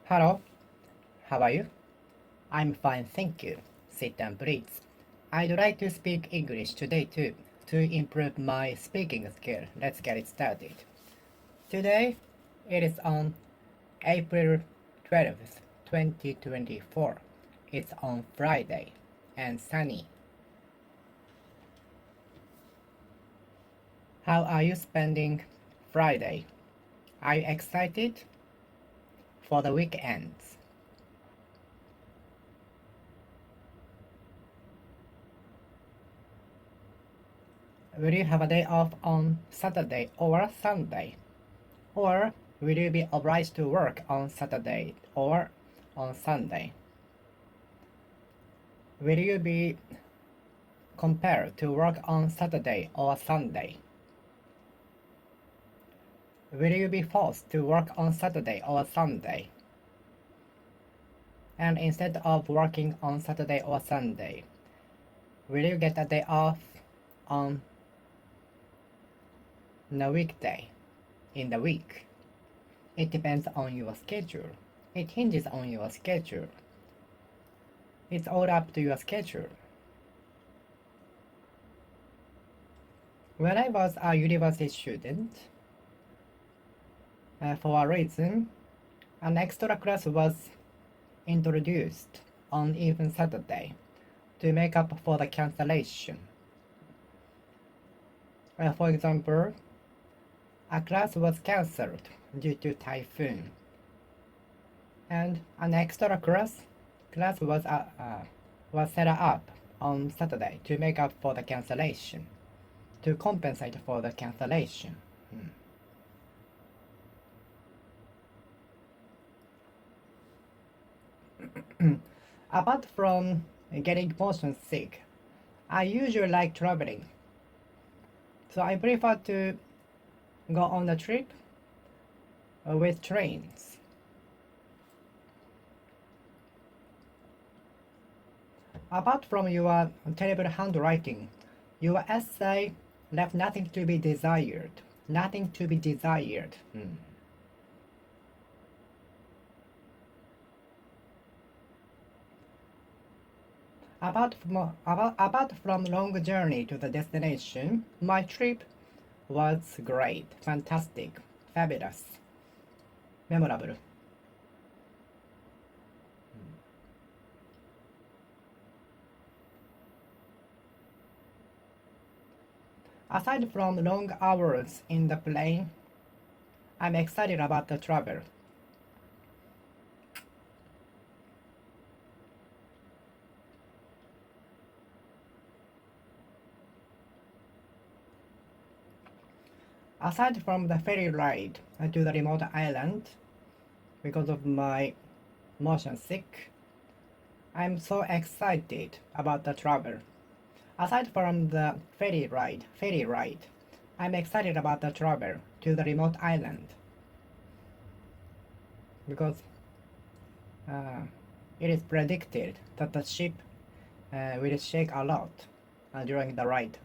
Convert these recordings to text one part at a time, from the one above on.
Hello, how are you? I'm fine, thank you. Sit down, please. I'd like to speak English today too, to improve my speaking skill. Let's get it started. Today, it is on April 12th, 2024. It's on Friday and sunny. How are you spending Friday? Are you excited for the weekends? Will you have a day off on Saturday or Sunday? Or will you be obliged to work on Saturday or on Sunday? Will you be compelled to work on Saturday or Sunday? Will you be forced to work on Saturday or Sunday? And instead of working on Saturday or Sunday, will you get a day off on the weekday in the week? It depends on your schedule. It hinges on your schedule. It's all up to your schedule. When I was a university student, for a reason, an extra class was introduced on even Saturday to make up for the cancellation. For example, a class was cancelled due to typhoon, and an extra class was set up on Saturday to make up for the cancellation, to compensate for the cancellation. Apart from getting motion sick, I usually like traveling. So I prefer to go on a trip with trains. Apart from your terrible handwriting, your essay left nothing to be desired. Nothing to be desired. Apart from long journey to the destination, my trip was great, fantastic, fabulous, memorable. Aside from long hours in the plane, I'm excited about the travel. Aside from the ferry ride to the remote island, because of my motion sick, I'm so excited about the travel. Aside from the ferry ride, I'm excited about the travel to the remote island, because it is predicted that the ship will shake a lot during the ride.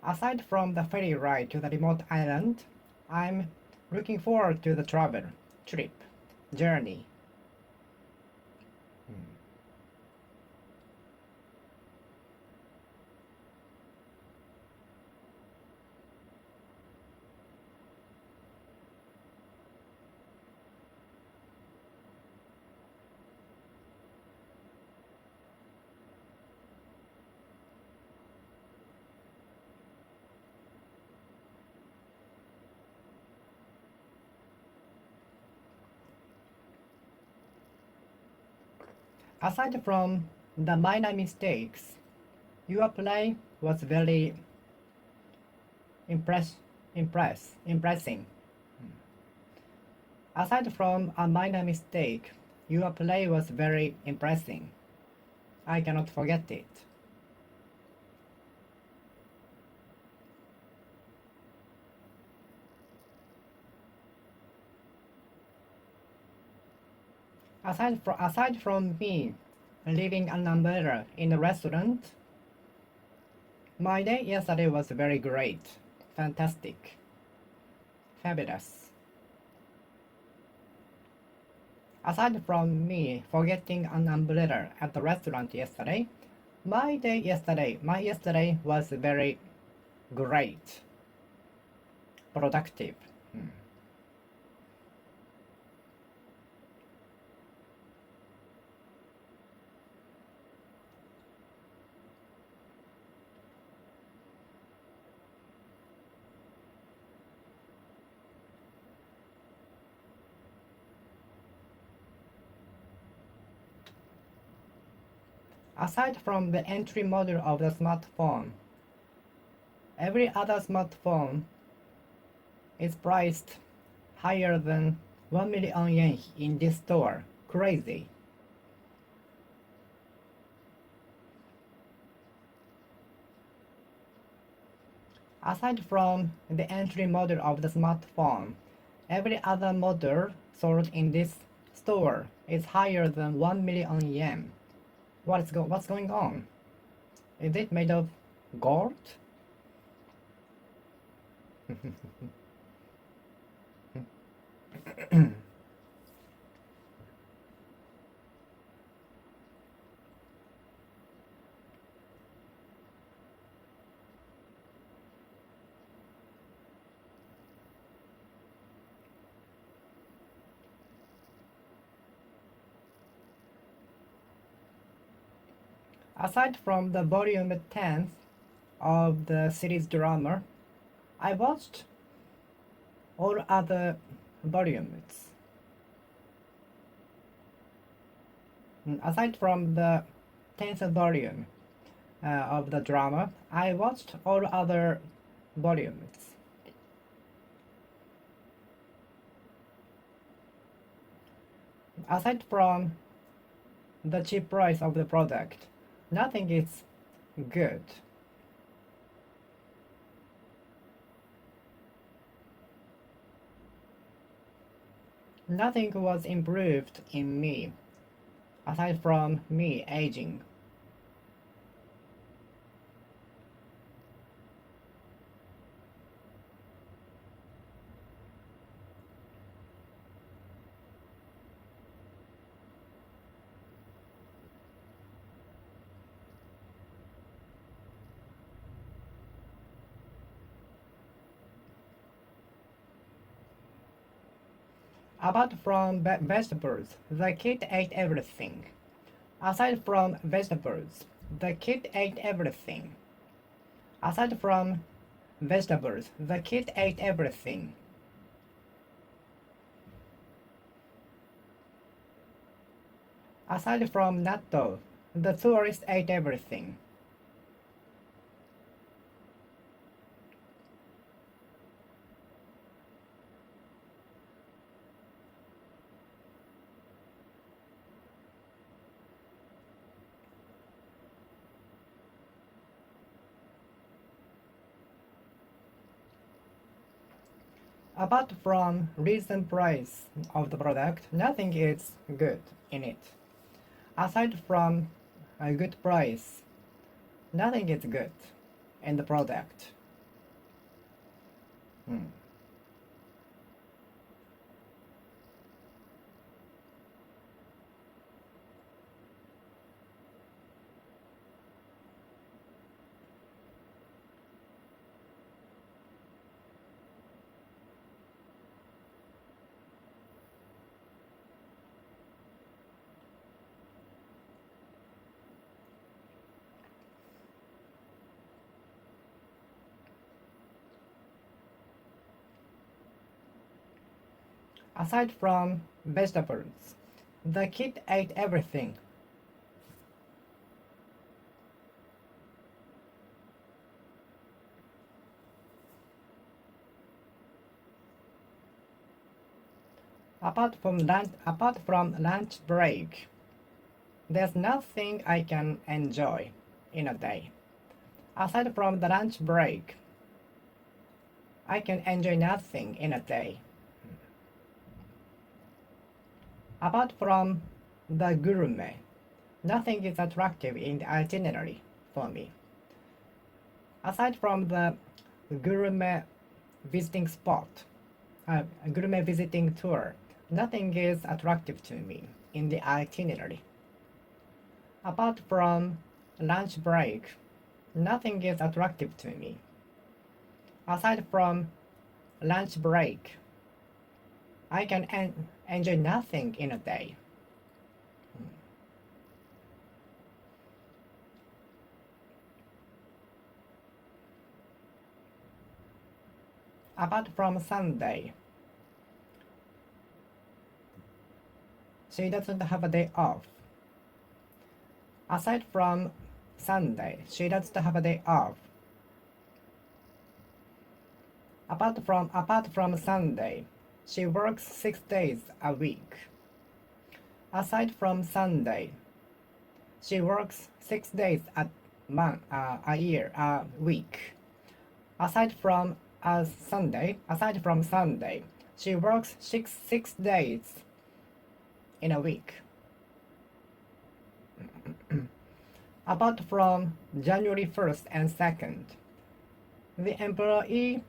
Aside from the ferry ride to the remote island, I'm looking forward to the travel, trip, journey. Aside from the minor mistakes, your play was very impressing. Aside from a minor mistake, your play was very impressing. I cannot forget it. Aside from me leaving an umbrella in the restaurant, my day yesterday was very great, fantastic, fabulous. Aside from me forgetting an umbrella at the restaurant yesterday, my yesterday was very great, productive. Aside from the entry model of the smartphone, every other smartphone is priced higher than 1 million yen in this store. Crazy. Aside from the entry model of the smartphone, every other model sold in this store is higher than 1 million yen. What's going on? Is it made of gold? Aside from the volume 10th of the series drama, I watched all other volumes. Aside from the 10th volume of the drama, I watched all other volumes. Aside from the cheap price of the product, nothing is good. Nothing was improved in me, aside from me aging. Apart from vegetables, the kid ate everything. Aside from vegetables, the kid ate everything. Aside from vegetables, the kid ate everything. Aside from natto, the tourist ate everything. Apart from reasonable price of the product, nothing is good in it. Aside from a good price, nothing is good in the product. Aside from vegetables, the kid ate everything. Apart from lunch break, there's nothing I can enjoy in a day. Aside from the lunch break, I can enjoy nothing in a day. Apart from the gourmet. Nothing is attractive in the itinerary for me. Aside from the gourmet visiting spot, gourmet visiting tour, nothing is attractive to me in the itinerary. Apart from lunch break, nothing is attractive to me. Aside from lunch break, I can enjoy nothing in a day. Apart from Sunday, she doesn't have a day off. Aside from Sunday, she doesn't have a day off. Apart from Sunday, she works 6 days a week. Aside from Sunday, she works 6 days a week. Aside from Sunday, she works six days in a week. Apart from January 1st and 2nd, the employee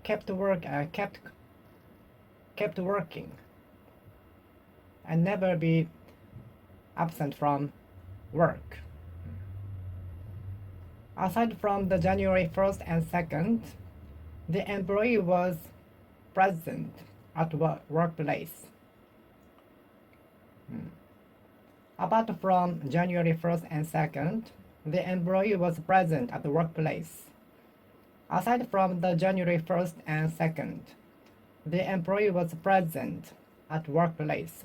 kept working and never be absent from work. Aside from the January 1st and 2nd, the employee was present at workplace. Apart from January 1st and 2nd, the employee was present at the workplace. Aside from the January 1st and 2nd, the employee was present at workplace.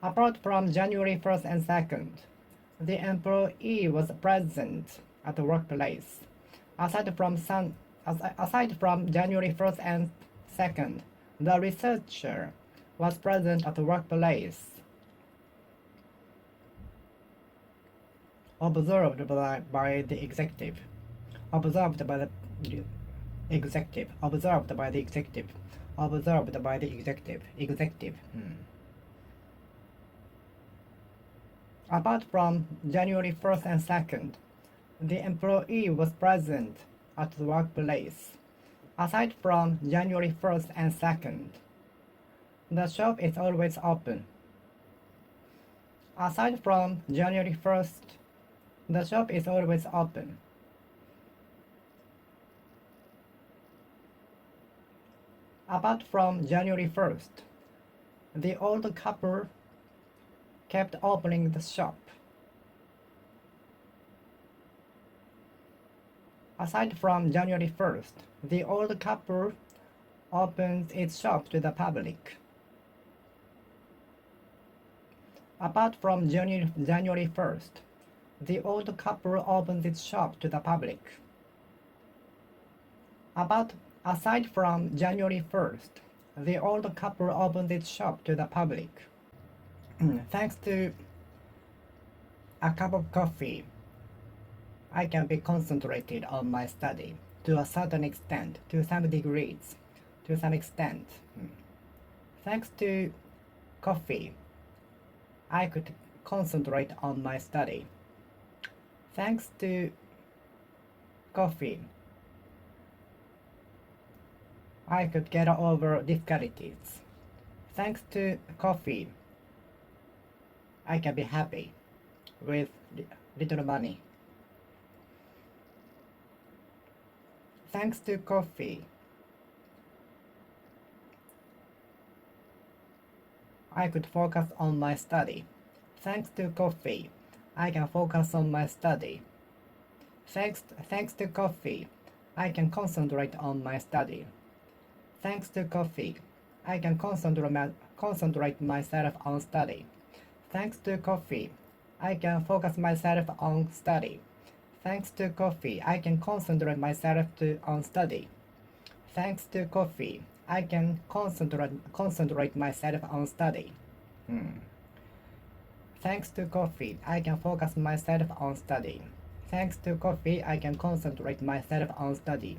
Apart from January 1st and 2nd, the employee was present at the workplace. Aside from January 1st and 2nd, the researcher was present at the workplace. Observed by the executive. Observed by the executive. Observed by the executive. Observed by the executive. Executive. Apart from January 1st and 2nd, the employee was present at the workplace. Aside from January 1st and 2nd, the shop is always open. Aside from January 1st, the shop is always open. Apart from January 1st, the old couple kept opening the shop. Aside from January 1st, the old couple opens its shop to the public. Apart from January 1st, the old couple opens its shop to the public. Aside from January 1st, the old couple opens its shop to the public. Thanks to a cup of coffee, I can be concentrated on my study to a certain extent, to some degrees, to some extent. Thanks to coffee, I could concentrate on my study. Thanks to coffee, I could get over difficulties. Thanks to coffee, I can be happy with little money. Thanks to coffee, I could focus on my study. Thanks to coffee, I can focus on my study. Thanks to coffee, I can concentrate on my study. Thanks to coffee, I can concentrate myself on study. Thanks to coffee, I can focus myself on study. Thanks to coffee, I can concentrate myself on study. Thanks to coffee, I can concentrate myself on study. Thanks to coffee, I can focus myself on study. Thanks to coffee, I can concentrate myself on study.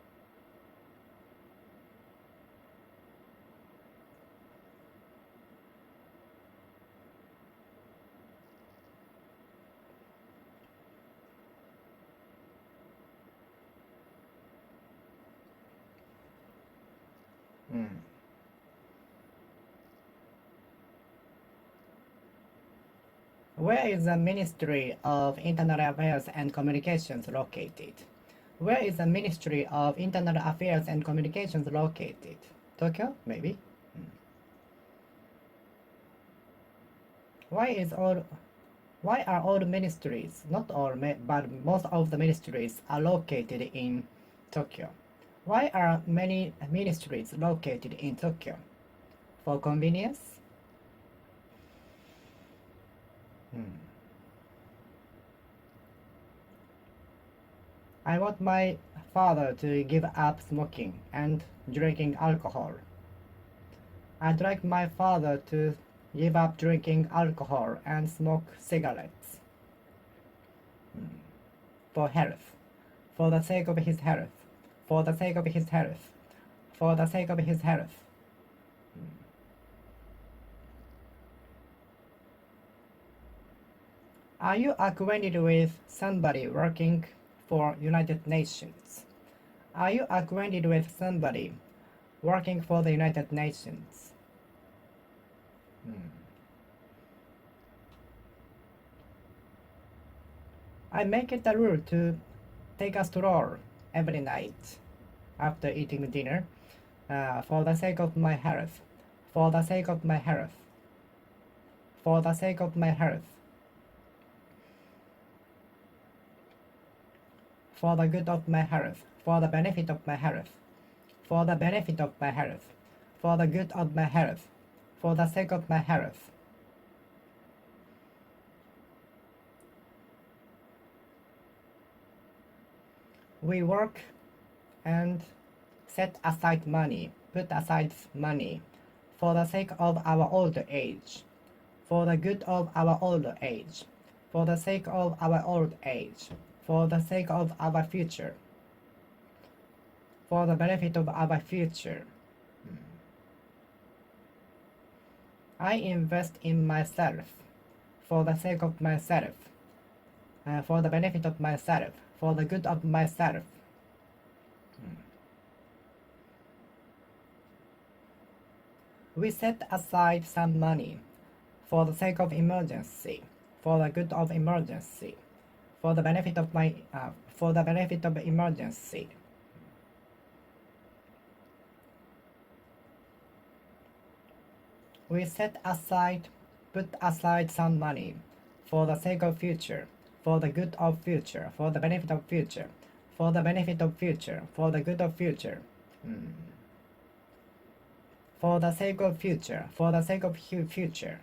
Where is the Ministry of Internal Affairs and Communications located? Where is the Ministry of Internal Affairs and Communications located? Tokyo, maybe? Why are all ministries, not all, but most of the ministries are located in Tokyo? Why are many ministries located in Tokyo? For convenience? I want my father to give up smoking and drinking alcohol. I'd like my father to give up drinking alcohol and smoke cigarettes. For health. For the sake of his health. For the sake of his health. For the sake of his health. Are you acquainted with somebody working for United Nations? Are you acquainted with somebody working for the United Nations? I make it a rule to take a stroll every night after eating dinner, for the sake of my health, for the sake of my health, for the sake of my health, for the good of my health, for the benefit of my health, for the benefit of my health, for the good of my health, for the sake of my health. We work and set aside money, put aside money for the sake of our old age, for the good of our old age, for the sake of our old age, for the sake of our future, for the benefit of our future. I invest in myself, for the sake of myself, for the benefit of myself, for the good of myself. We set aside some money for the sake of emergency, for the good of emergency, for the benefit of emergency. We set aside, put aside some money for the sake of future, for the good of future, for the benefit of future, for the benefit of future, for the good of future. For the sake of future, for the sake of future.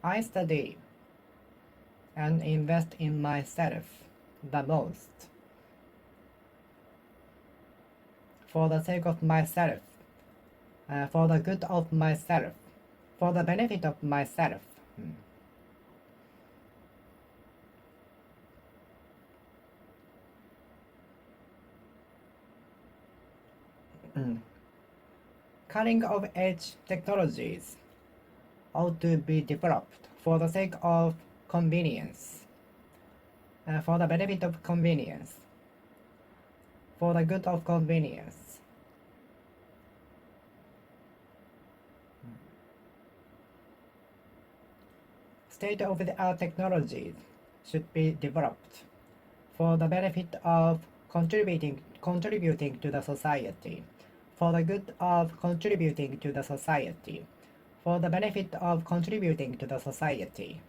I study and invest in myself the most. For the sake of myself, for the good of myself, for the benefit of myself. Cutting-edge technologies ought to be developed for the sake of convenience, for the benefit of convenience, for the good of convenience. State-of-the-art technologies should be developed for the benefit of contributing to the society, for the good of contributing to the society, for the benefit of contributing to the society.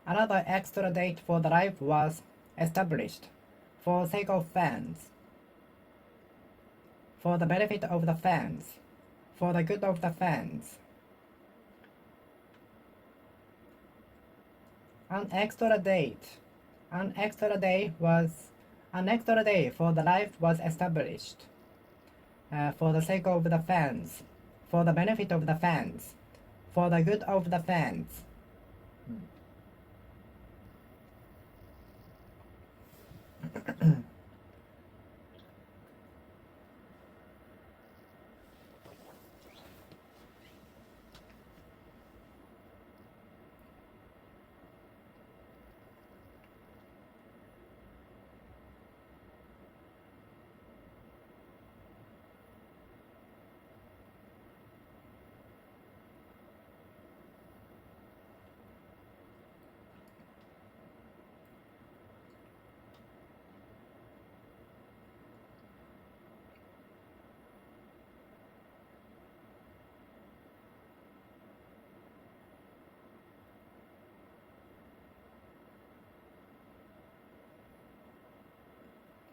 Another extra date for the life was established for sake of fans, for the benefit of the fans, for the good of the fans. An extra day for the life was established for the sake of the fans, for the benefit of the fans, for the good of the fans.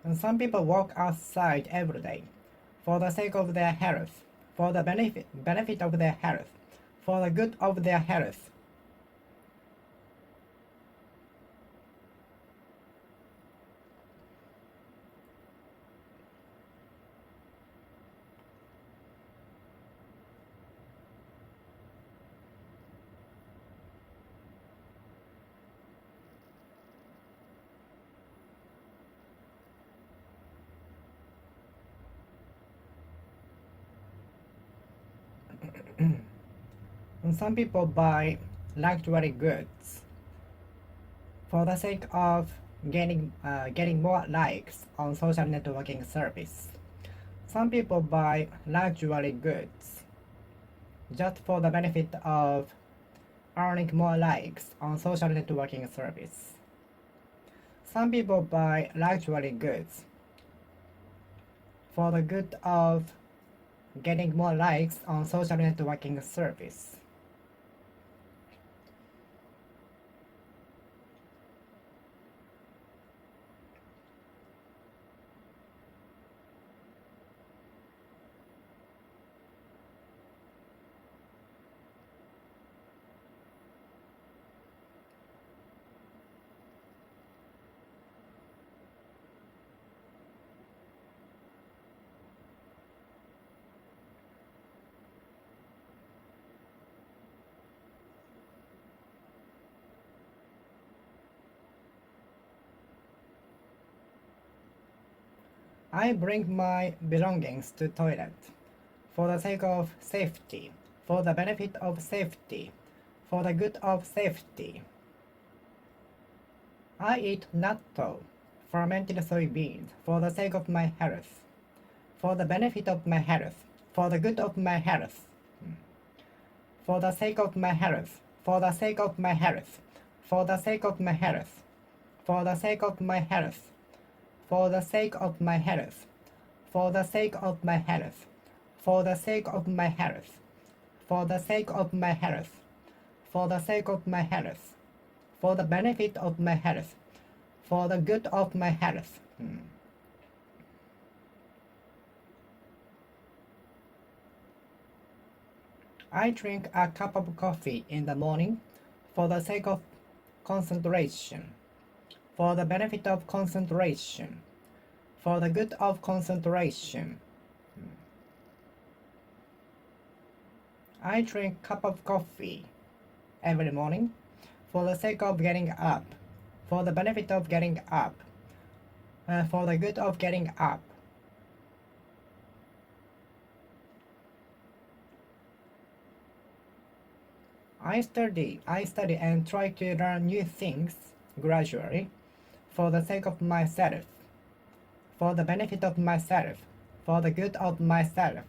And some people walk outside every day for the sake of their health, for the benefit of their health, for the good of their health. And some people buy luxury goods for the sake of getting more likes on social networking service. Some people buy luxury goods just for the benefit of earning more likes on social networking service. Some people buy luxury goods for the good of getting more likes on social networking service. I bring my belongings to toilet for the sake of safety, for the benefit of safety, for the good of safety. I eat natto, fermented soybeans, for the sake of my health, for the benefit of my health, for the good of my health, for the sake of my health, for the sake of my health, for the sake of my health, for the sake of my health, for the sake of my health, for the sake of my health, for the sake of my health, for the sake of my health, for the sake of my health, for the benefit of my health, for the good of my health. I drink a cup of coffee in the morning for the sake of concentration, for the benefit of concentration, for the good of concentration. I drink cup of coffee every morning for the sake of getting up, for the benefit of getting up, for the good of getting up. I study and try to learn new things gradually for the sake of myself, for the benefit of myself, for the good of myself.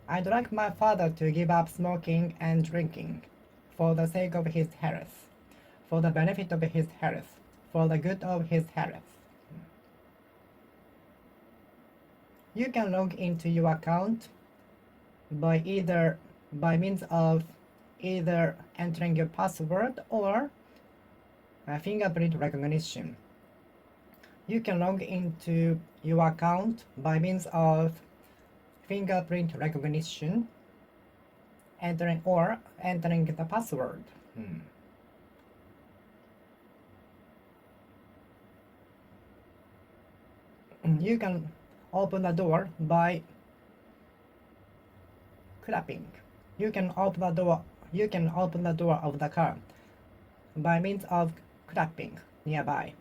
I'd like my father to give up smoking and drinking for the sake of his health, for the benefit of his health, for the good of his health. You can log into your account by means of either entering your password or fingerprint recognition. You can log into your account by means of fingerprint recognition, entering the password. You can open the door by clapping. You can open the door of the car by means of clapping nearby.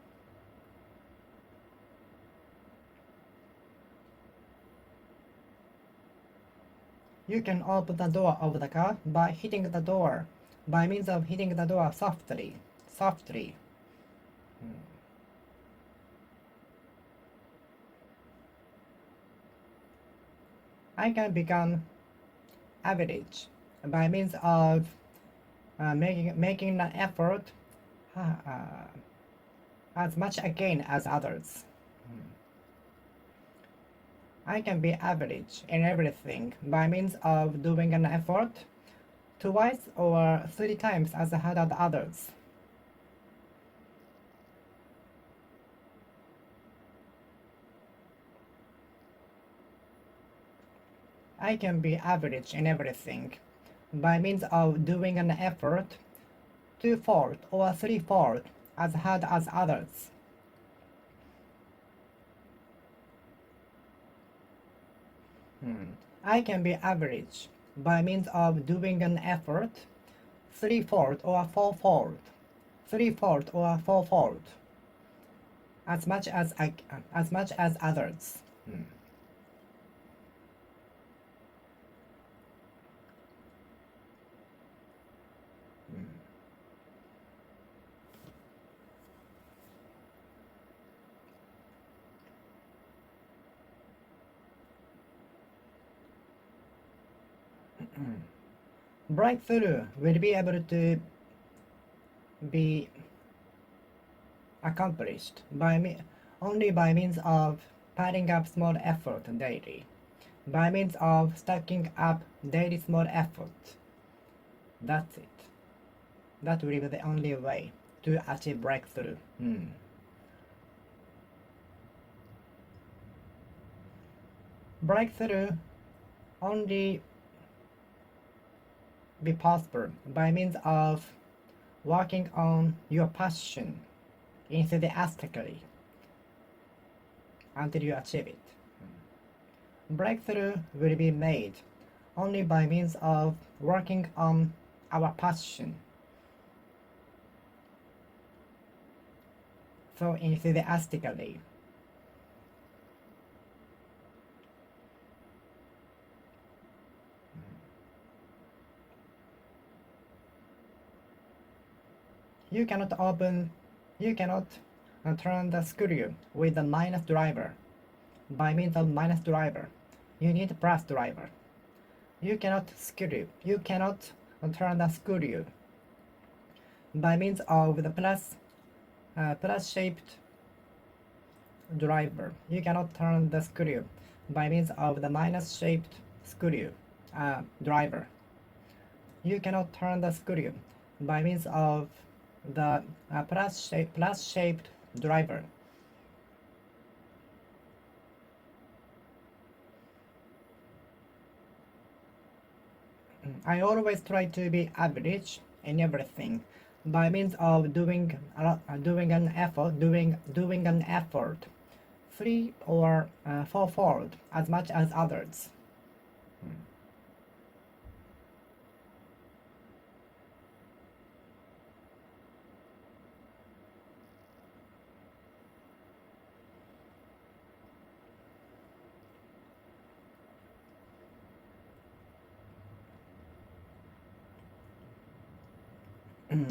You can open the door of the car by hitting the door by means of hitting the door softly. I can become average by means of making an effort as much again as others. I can be average in everything by means of doing an effort twice or 3 times as hard as others. I can be average in everything by means of doing an effort 2-fold or 3-fold as hard as others. I can be average by means of doing an effort 3-fold or 4-fold, 3-fold or 4-fold as much as others. Breakthrough will be able to be accomplished only by means of piling up small effort daily, by means of stacking up daily small effort. That's it. That will be the only way to achieve breakthrough. Breakthrough only be possible by means of working on your passion enthusiastically until you achieve it. Breakthrough will be made only by means of working on our passion so enthusiastically. You cannot turn the screw with the minus driver by means of minus driver. You need plus driver. You cannot turn the screw by means of the plus shaped driver. You cannot turn the screw by means of the minus shaped screw driver. You cannot turn the screw by means of the plus shaped driver. I always try to be average in everything by means of doing an effort 3 or 4-fold as much as others.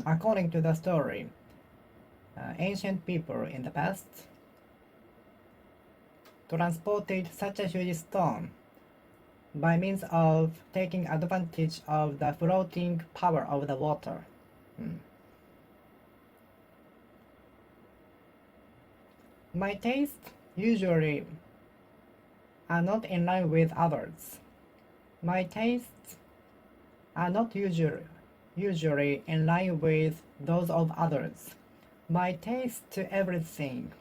According to the story, ancient people in the past transported such a huge stone by means of taking advantage of the floating power of the water. My taste usually are not in line with others. My tastes are not usually in line with those of others. My tastes to everything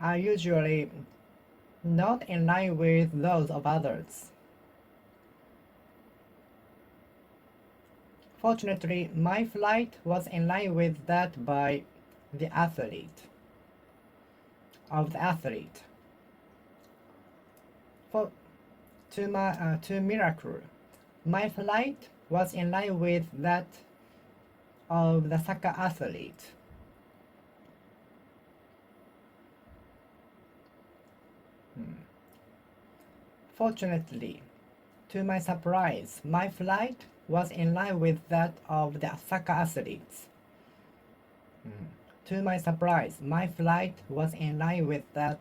are usually not in line with those of others. Fortunately, my flight was in line with that by the athlete. To miracle, my flight was in line with that of the soccer athlete. Fortunately, to my surprise, my flight was in line with that of the soccer athletes. To my surprise, my flight was in line with that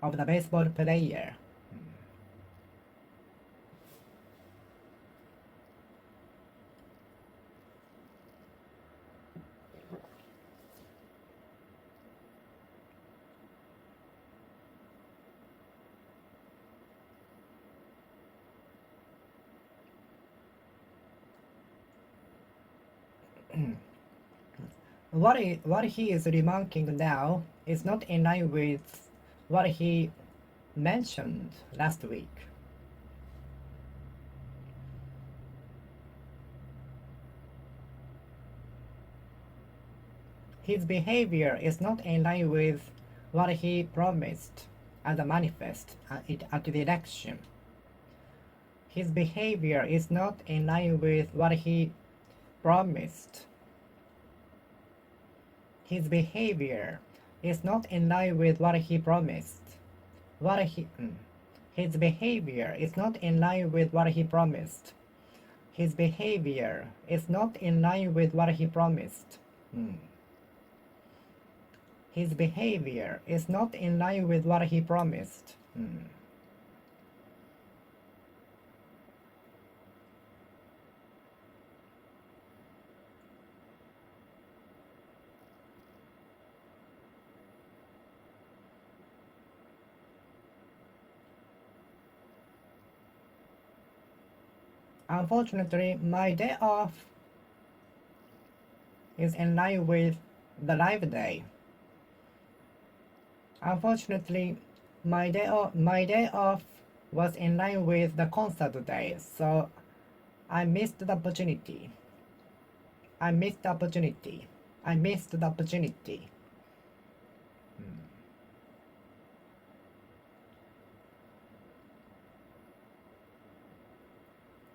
of the baseball player. What he is remarking now is not in line with what he mentioned last week. His behavior is not in line with what he promised as a manifest at the election. His behavior is not in line with what he promised. His behavior is not in line with what he promised. His behavior is not in line with what he promised. His behavior is not in line with what he promised. His behavior is not in line with what he promised. Unfortunately, my day off is in line with the live day. Unfortunately, my day off was in line with the concert day, so I missed the opportunity.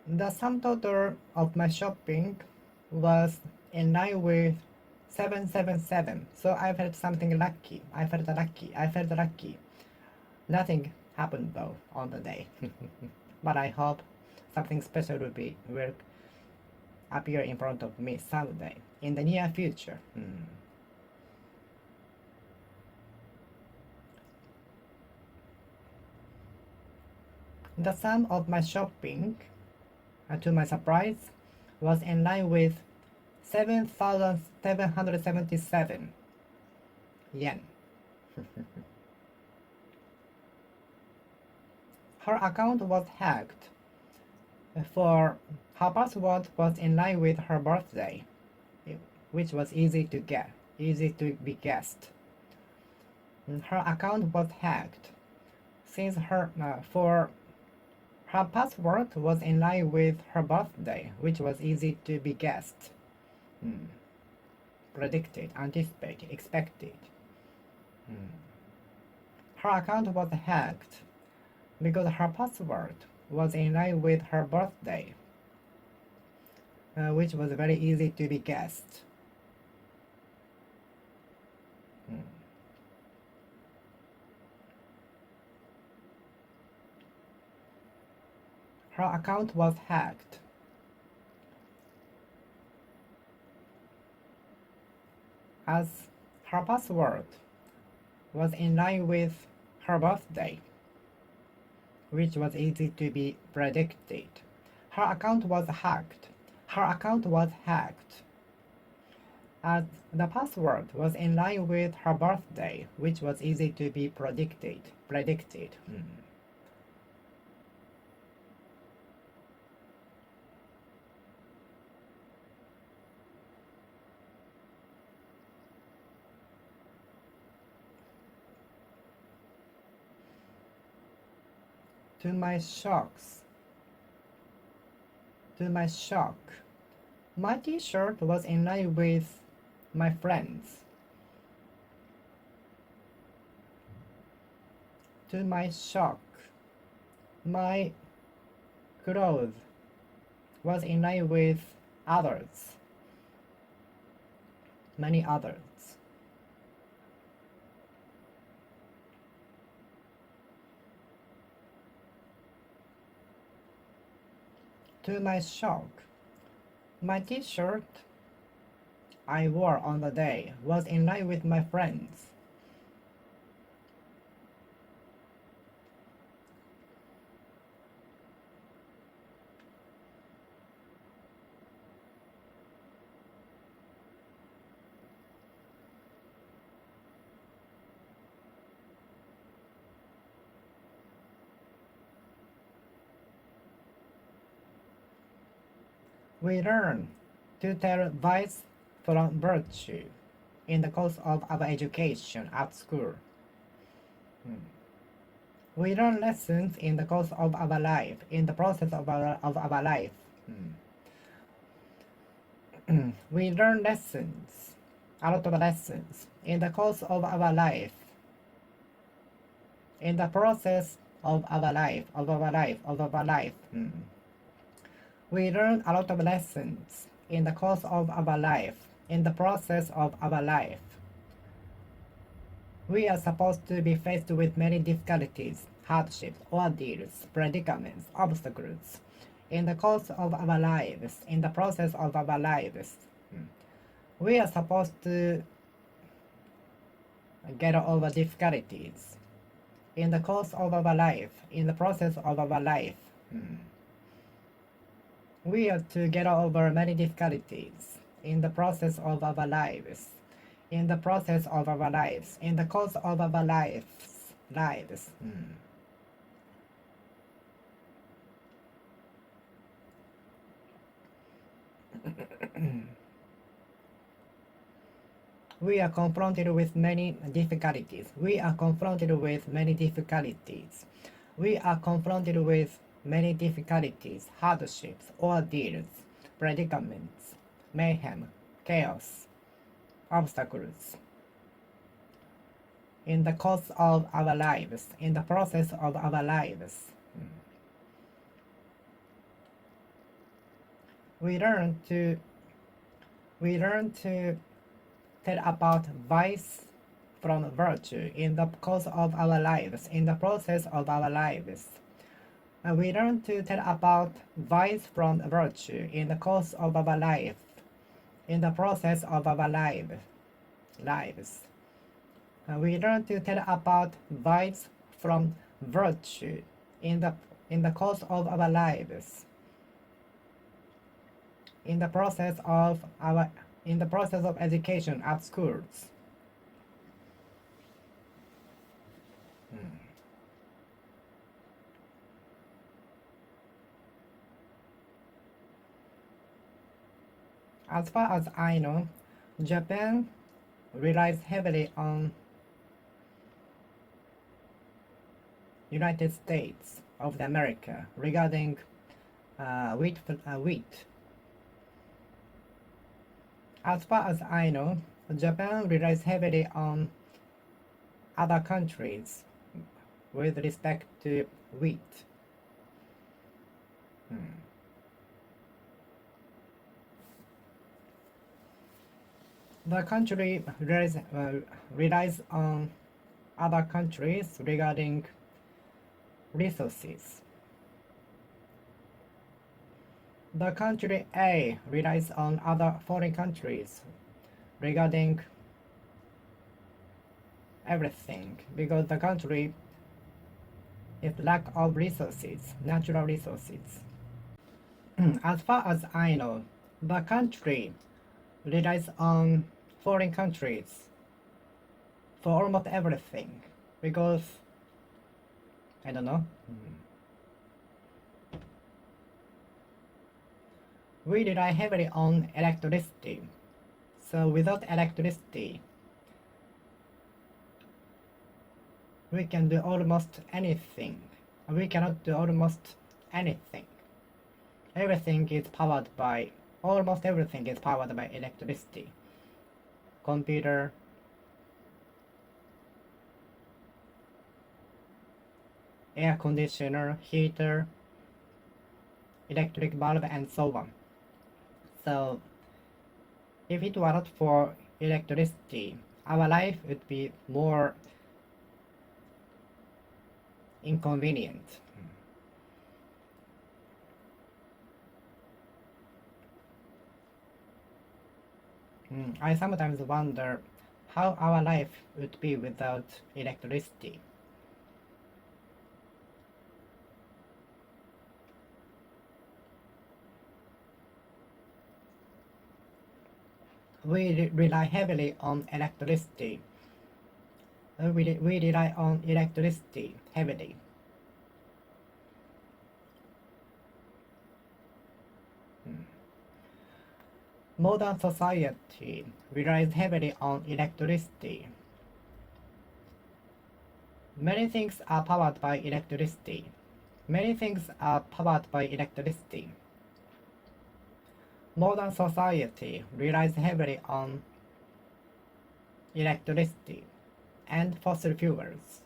The sum total of my shopping was in line with 777, so I felt something lucky. I felt lucky. Nothing happened though on the day. But I hope something special will appear in front of me someday in the near future. The sum of my shopping, to my surprise, was in line with 7,777 yen. Her account was hacked, for her password was in line with her birthday, which was easy to be guessed. Her account was hacked since her password was in line with her birthday, which was easy to be guessed. Predicted, anticipated, expected. Her account was hacked because her password was in line with her birthday, which was very easy to be guessed. Her account was hacked. As her password was in line with her birthday, which was easy to be predicted. Her account was hacked. as the password was in line with her birthday, which was easy to be predicted. To my shock, my t-shirt was in line with my friends. To my shock, my clothes was in line with many others. To my shock, my t-shirt I wore on the day was in line with my friends. We learn to tell vice from virtue in the course of our education at school. We learn lessons in the course of our life, in the process of our life. We learn lessons, a lot of lessons, in the course of our life, in the process of our life. We learn a lot of lessons in the course of our life, in the process of our life. We are supposed to be faced with many difficulties, hardships, ordeals, predicaments, obstacles, in the course of our lives, in the process of our lives. We are supposed to get over difficulties, in the course of our life, in the process of our life. We are to get over many difficulties in the process of our lives, in the process of our lives, in the course of our lives. We are confronted with many difficulties. We are confronted with many difficulties. We are confronted with many difficulties, hardships, ordeals, predicaments, mayhem, chaos, obstacles. In the course of our lives, in the process of our lives. We learn to tell about vice from virtue in the course of our lives, in the process of our lives. We learn to tell about vice from virtue in the course of our life, in the process of our lives. We learn to tell about vice from virtue in the course of our lives, in the process of education at schools. As far as I know, Japan relies heavily on United States of America regarding wheat. As far as I know, Japan relies heavily on other countries with respect to wheat. The country relies on other countries regarding resources. The country A relies on other foreign countries regarding everything because the country is lack of resources, natural resources. As far as I know, the country relies on foreign countries for almost everything because I don't know. We rely heavily on electricity. So without electricity, we can do almost anything. We cannot do almost anything. Almost everything is powered by electricity. Computer, air conditioner, heater, electric bulb, and so on. So, if it were not for electricity, our life would be more inconvenient. I sometimes wonder how our life would be without electricity. We rely heavily on electricity. We rely on electricity heavily. Modern society relies heavily on electricity. Many things are powered by electricity. Modern society relies heavily on electricity and fossil fuels.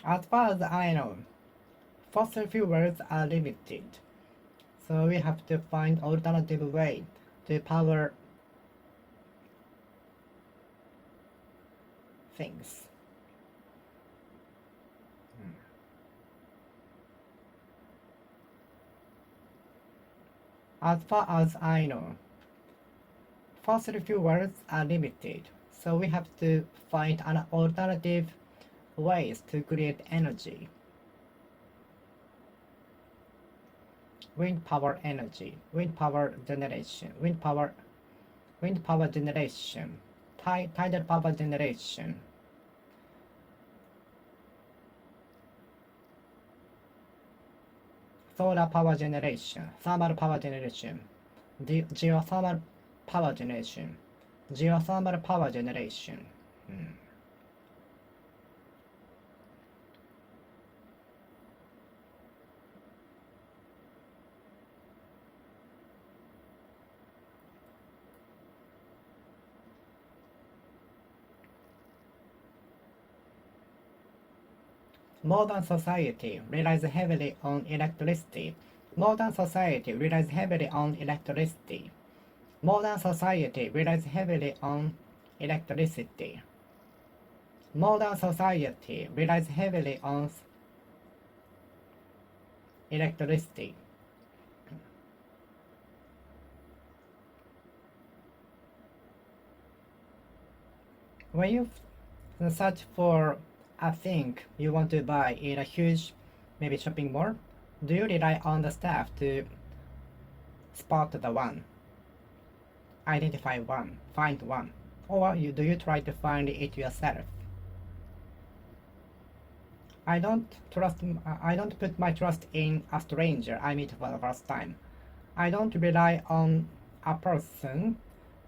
As far as I know, fossil fuels are limited, so we have to find alternative way to power things. As far as I know, fossil fuels are limited, so we have to find an alternative ways to create energy. Wind power energy, wind power generation, tidal power generation. Solar power generation, thermal power generation, geothermal power generation. Modern society relies heavily on electricity. Modern society relies heavily on electricity. Modern society relies heavily on electricity. Modern society relies heavily on electricity. When you search for a thing you want to buy in a huge, maybe shopping mall, do you rely on the staff to spot the one, identify one, find one, or do you try to find it yourself? I don't put my trust in a stranger I meet for the first time. I don't rely on a person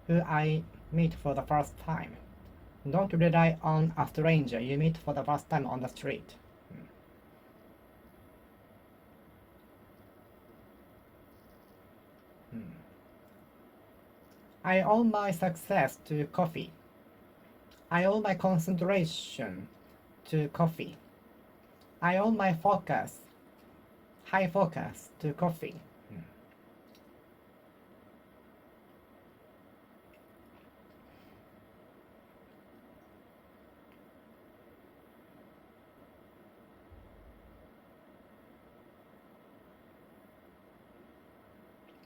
who I meet for the first time. Don't rely on a stranger you meet for the first time on the street. I owe my success to coffee. I owe my concentration to coffee. I owe my high focus to coffee.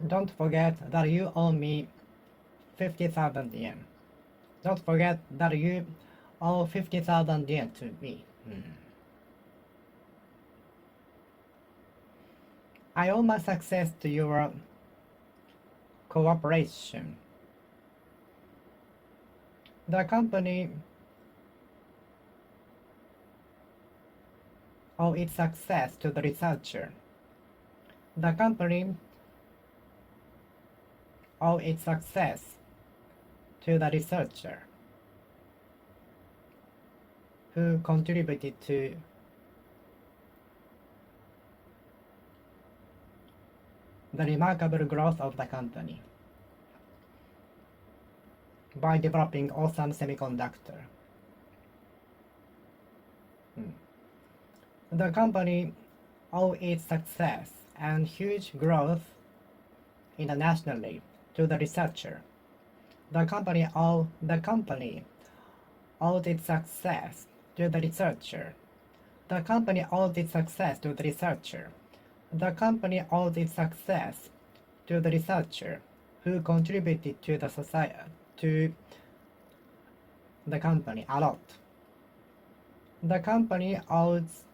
Don't forget that you owe me 50,000 yen. Don't forget that you owe 50,000 yen to me. I owe my success to your cooperation. The company owes its success to the researcher. The company owes its success to the researcher who contributed to the remarkable growth of the company by developing awesome semiconductor. The company owes its success and huge growth internationally to the researcher. The company owes its success to the researcher. The company owes its success to the researcher. The company owes its success to the researcher who contributed to the society, to the company a lot. The company owes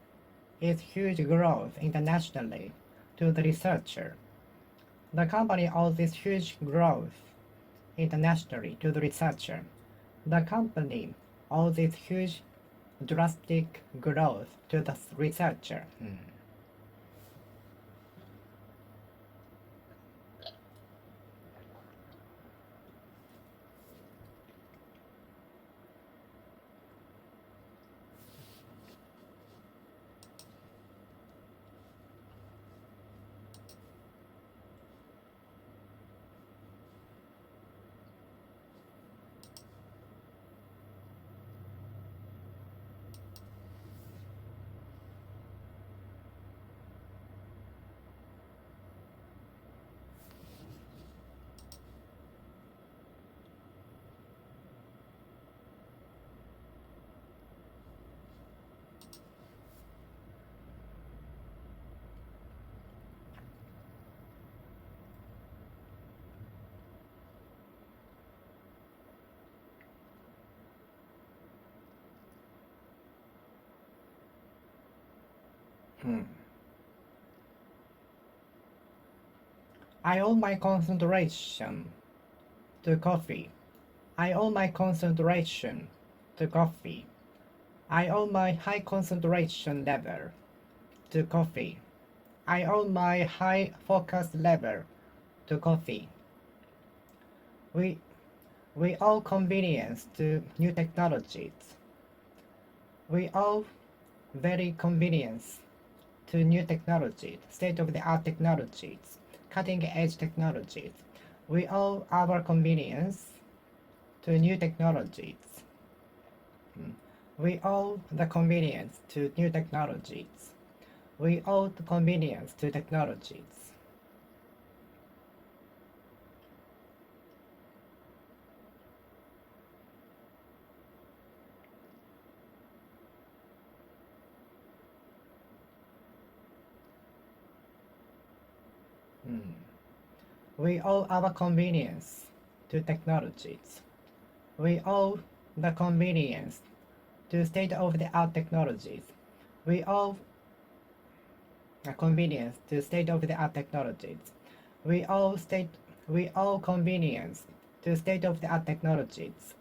its huge growth internationally to the researcher. The company owes its huge growth internationally to the researcher. The company owes its huge drastic growth to the researcher. I owe my concentration to coffee. I owe my concentration to coffee. I owe my high concentration level to coffee. I owe my high focus level to coffee. We owe convenience to new technologies. We owe very convenience to new technologies, state-of-the-art technologies, cutting-edge technologies. We owe our convenience to new technologies. We owe the convenience to new technologies. We owe the convenience to technologies. We owe our convenience to technologies. We owe the convenience to state-of-the-art technologies. We owe the convenience to state-of-the-art technologies. We owe convenience to state-of-the-art technologies.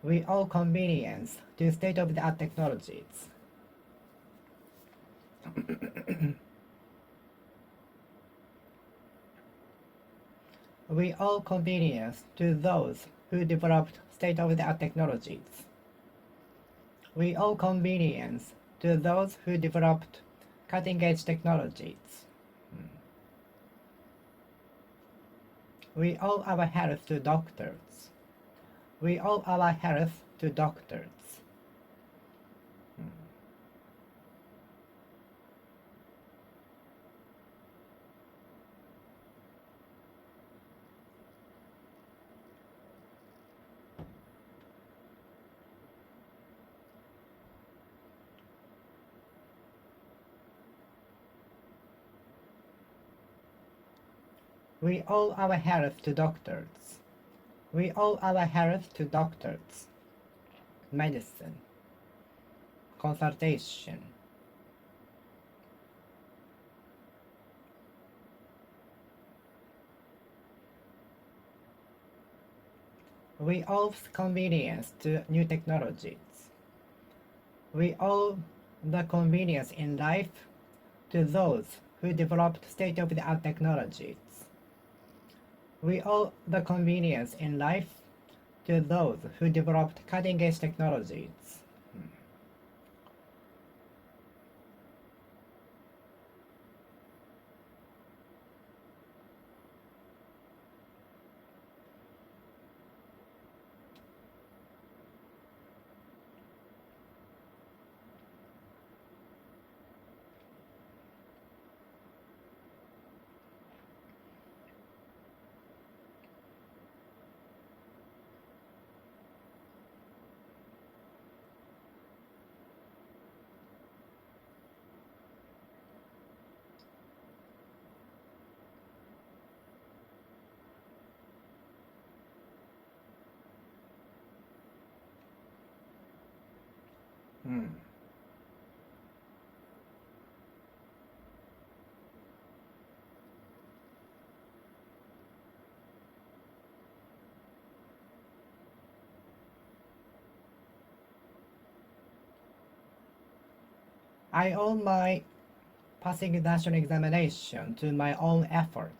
We owe convenience to state-of-the-art technologies. We owe convenience to those who developed state-of-the-art technologies. We owe convenience to those who developed cutting-edge technologies. We owe our health to doctors. We owe our health to doctors. We owe our health to doctors. We owe our health to doctors. Medicine. Consultation. We owe convenience to new technologies. We owe the convenience in life to those who developed state-of-the-art technologies. We owe the convenience in life to those who developed cutting-edge technologies. I owe my passing national examination to my own effort.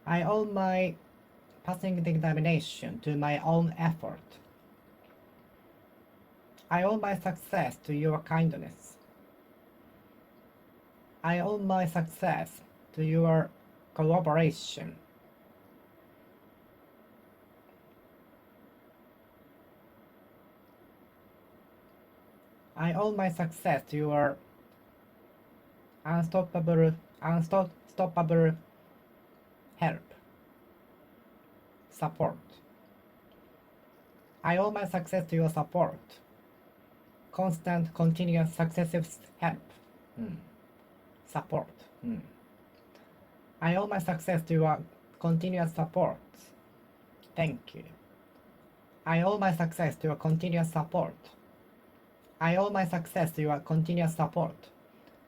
I owe my passing the examination to my own effort. I owe my success to your kindness. I owe my success to your cooperation. I owe my success to your unstoppable help, support. I owe my success to your support, constant, continuous, successive help, support. I owe my success to your continuous support. Thank you. I owe my success to your continuous support. I owe my success to your continuous support.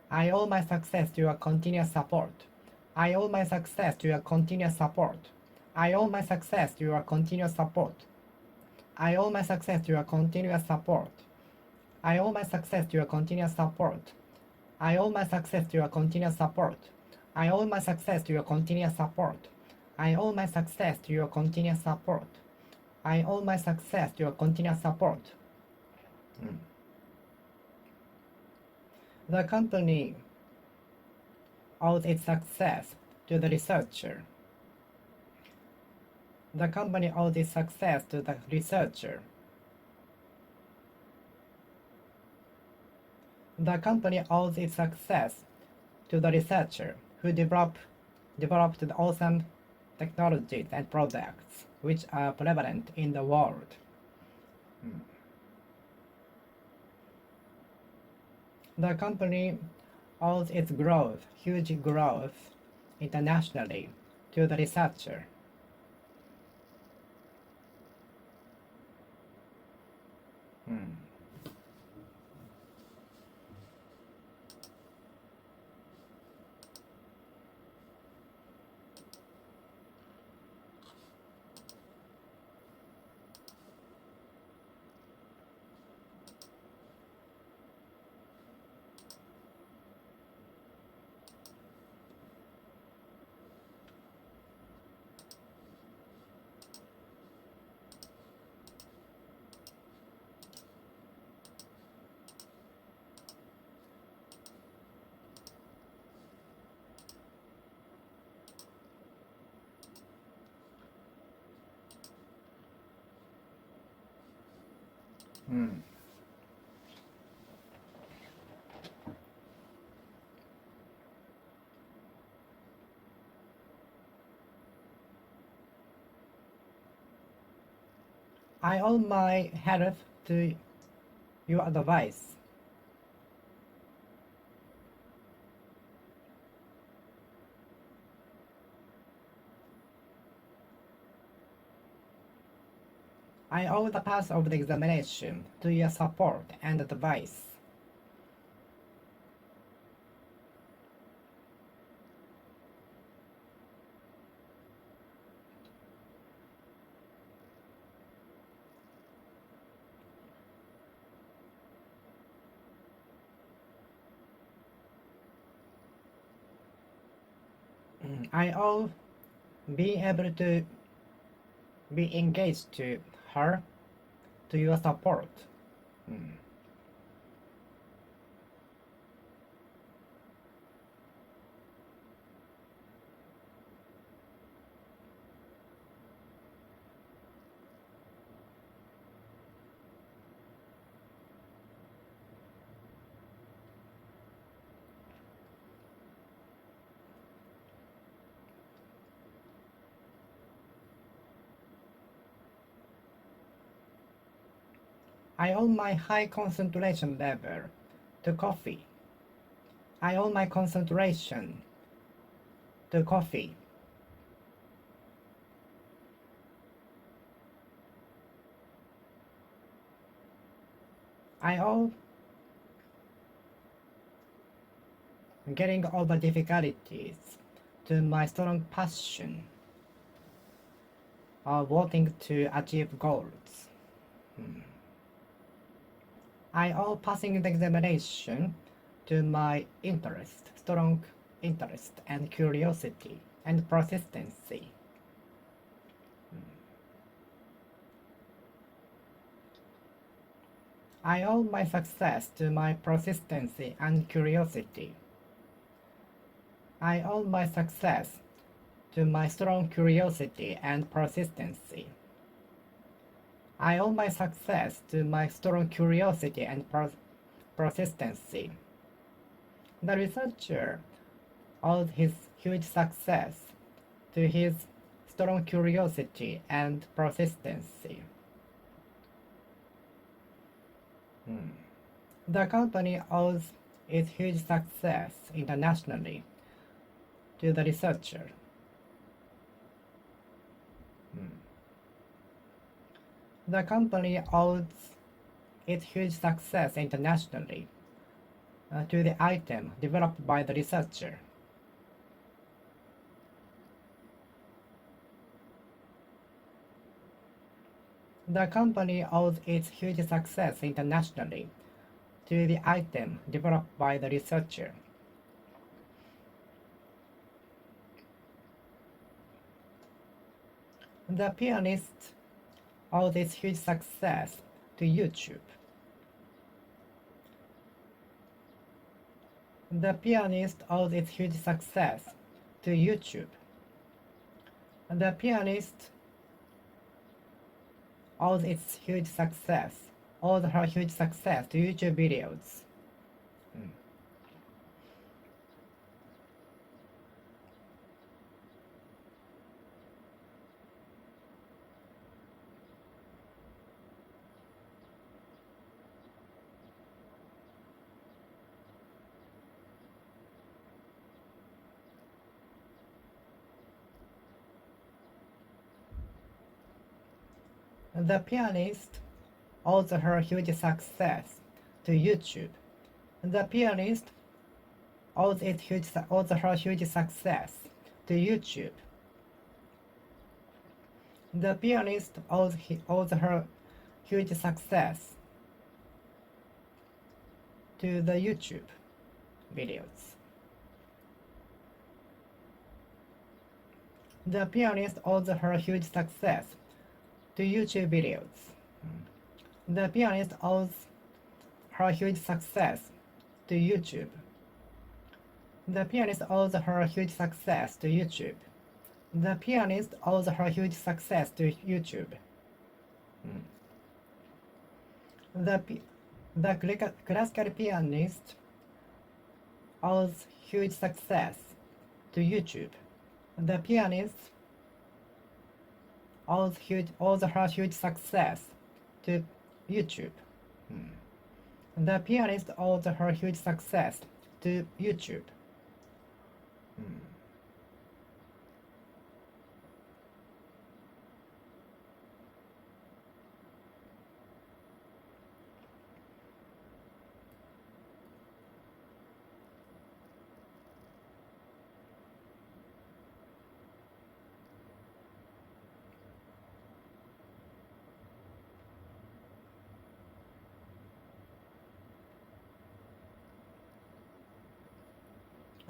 I owe my success to your continuous support. I owe my success to your continuous support. I owe my success to your continuous support. I owe my success to your continuous support. I owe my success to your continuous support. I owe my success to your continuous support. I owe my success to your continuous support. I owe my success to your continuous support. I owe my success to your continuous support. The company owes its success to the researcher. The company owes its success to the researcher. The company owes its success to the researcher who developed the awesome technologies and products which are prevalent in the world. The company owes its growth, huge growth, internationally to the researcher. I owe my health to your advice. I owe the pass of the examination to your support and advice. I'll be able to be engaged to her, to your support. I owe my high concentration level to coffee. I owe my concentration to coffee. I owe getting over difficulties to my strong passion of wanting to achieve goals. I owe passing the examination to my interest, strong interest and curiosity and persistency. I owe my success to my persistency and curiosity. I owe my success to my strong curiosity and persistency. I owe my success to my strong curiosity and persistency. The researcher owed his huge success to his strong curiosity and persistency. The company owes its huge success internationally to the researcher. The company owes its huge success internationally to the item developed by the researcher. The company owes its huge success internationally to the item developed by the researcher. The pianist owes its huge success to YouTube. The pianist owes its huge success to YouTube. The pianist owes its huge success, owes her huge success to YouTube videos. The pianist owes her huge success to YouTube. The pianist owes her huge success to YouTube. The pianist owes her huge success to the YouTube videos. The pianist owes her huge success to YouTube videos. The pianist owes her huge success to YouTube. The pianist owes her huge success to YouTube. The pianist owes her huge success to YouTube. The classical pianist owes huge success to YouTube. The pianist owes her huge success to YouTube. The pianist owes her huge success to YouTube.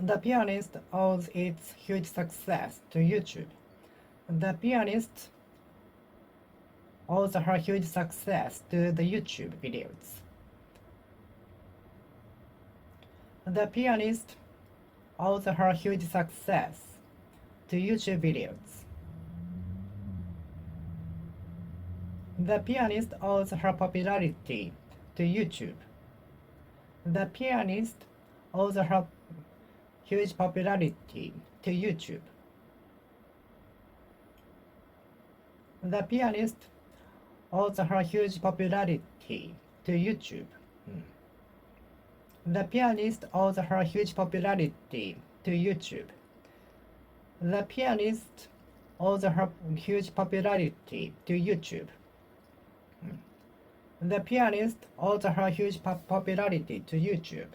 The pianist owes its huge success to YouTube. The pianist owes her huge success to the YouTube videos. The pianist owes her huge success to YouTube videos. The pianist owes her popularity to YouTube. The pianist owes her huge popularity to YouTube. The pianist owes her huge popularity to YouTube. The pianist owes her huge popularity to YouTube. The pianist owes her huge popularity to YouTube. The pianist owes her huge popularity to YouTube.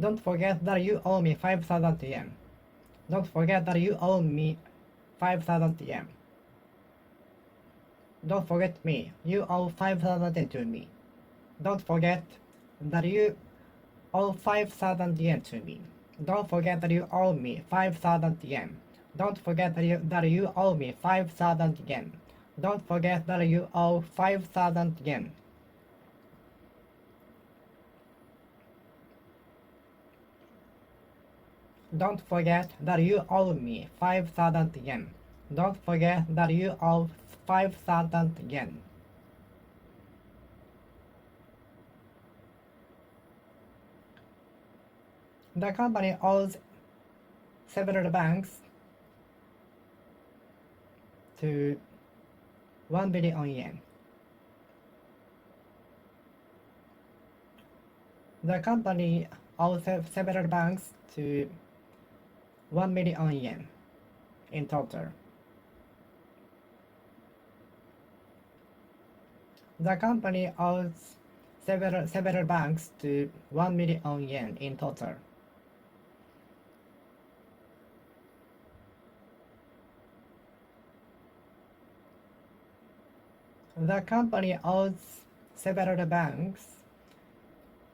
Don't forget that you owe me 5,000 yen. Don't forget that you owe me 5,000 yen. Don't forget me. You owe 5,000 yen to me. Don't forget that you owe 5,000 yen to me. Don't forget that you owe me 5,000 yen. Don't forget that you owe me 5,000 yen. Don't forget that you owe 5,000 yen. Don't forget that you owe me 5,000 yen. Don't forget that you owe 5,000 yen. The company owes several banks to 1 billion yen. The company owes several banks to 1 million yen in total. The company owes several banks to 1 million yen in total. The company owes several banks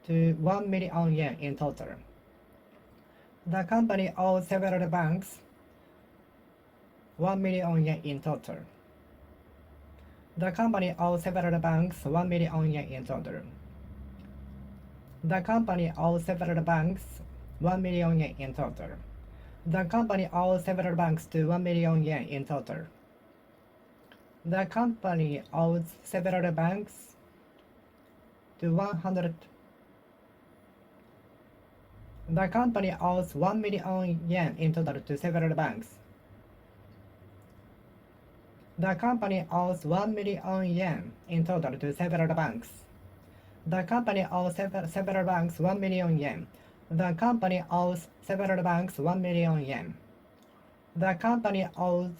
to 1 million yen in total. The company owes several banks 1 million yen in total. The company owes several banks 1 million yen in total. The company owes several banks 1 million yen in total. The company owes several banks to 1 million yen in total. The company owes several banks to 100. The company owes 1 million yen in total to several banks. The company owes 1 million yen in total to several banks. The company owes several banks 1 million yen. The company owes several banks 1 million yen. The company owes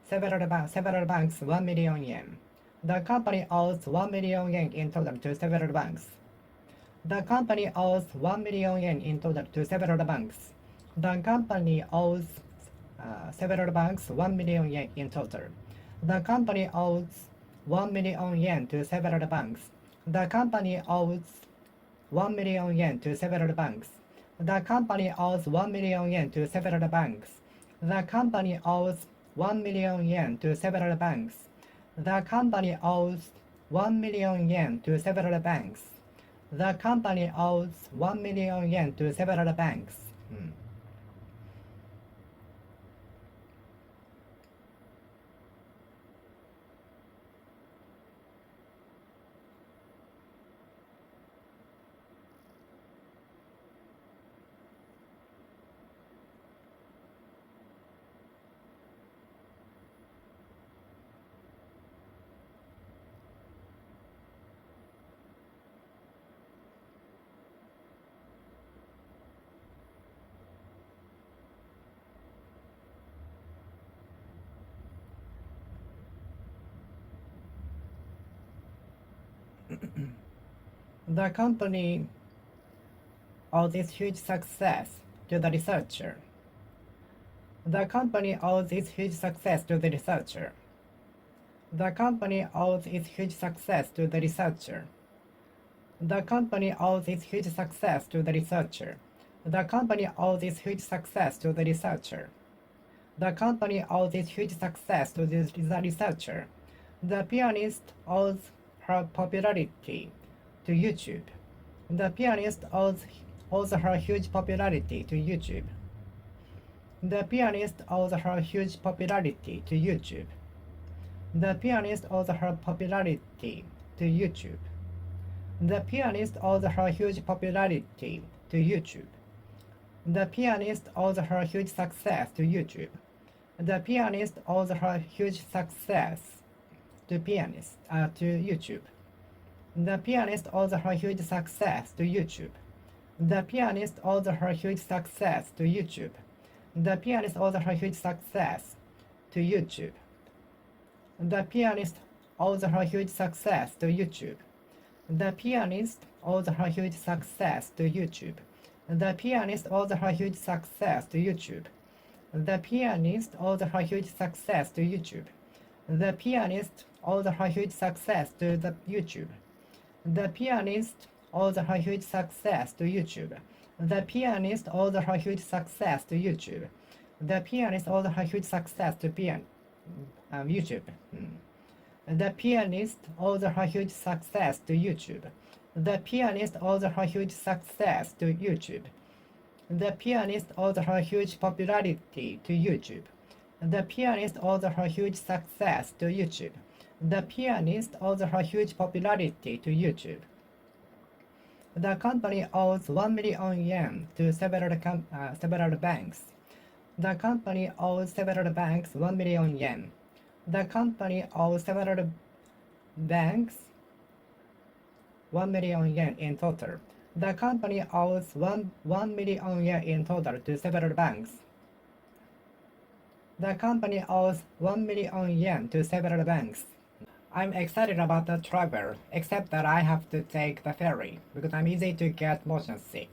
several banks 1 million yen. The company owes 1 million yen in total to several banks. The company owes 1 million yen in total to several banks. The company owes several banks 1 million yen in total. The company owes 1 million yen to several banks. The company owes 1 million yen to several banks. The company owes 1 million yen to several banks. The company owes 1 million yen to several banks. The company owes 1 million yen to several banks. The company owes 1 million yen to several banks. The company owes its huge success to the researcher. The company owes its huge success to the researcher. The company owes its huge success to the researcher. The company owes its huge success to the researcher. The company owes its huge success to the researcher. The company owes its huge success to the researcher. The pianist owes her popularity to YouTube. The pianist owes her huge popularity to YouTube. The pianist owes her huge popularity to YouTube. The pianist owes her popularity to YouTube. The pianist owes her huge popularity to YouTube. The pianist owes her huge success to YouTube. The pianist owes her huge success to YouTube. The pianist owes her huge success to YouTube. The pianist owes her huge success to YouTube. The pianist owes her huge success to YouTube. The pianist owes her huge success to YouTube. The pianist owes her huge success to YouTube. The pianist owes her huge success to YouTube. The pianist owes her huge success to YouTube. The pianist owes her huge success to the YouTube. The pianist owes her huge success to YouTube. The pianist owes her huge success to YouTube. The pianist owes her huge success to YouTube. The pianist owes her huge success to YouTube. The pianist owes her huge success to YouTube. The pianist owes her huge popularity to YouTube. The pianist owes her huge success to YouTube. The pianist owes her huge popularity to YouTube. The company owes 1 million yen to several banks. The company owes several banks 1 million yen. The company owes several banks 1 million yen in total. The company owes 1 million yen in total to several banks. The company owes 1 million yen to several banks. I'm excited about the travel, except that I have to take the ferry because I'm easy to get motion sick.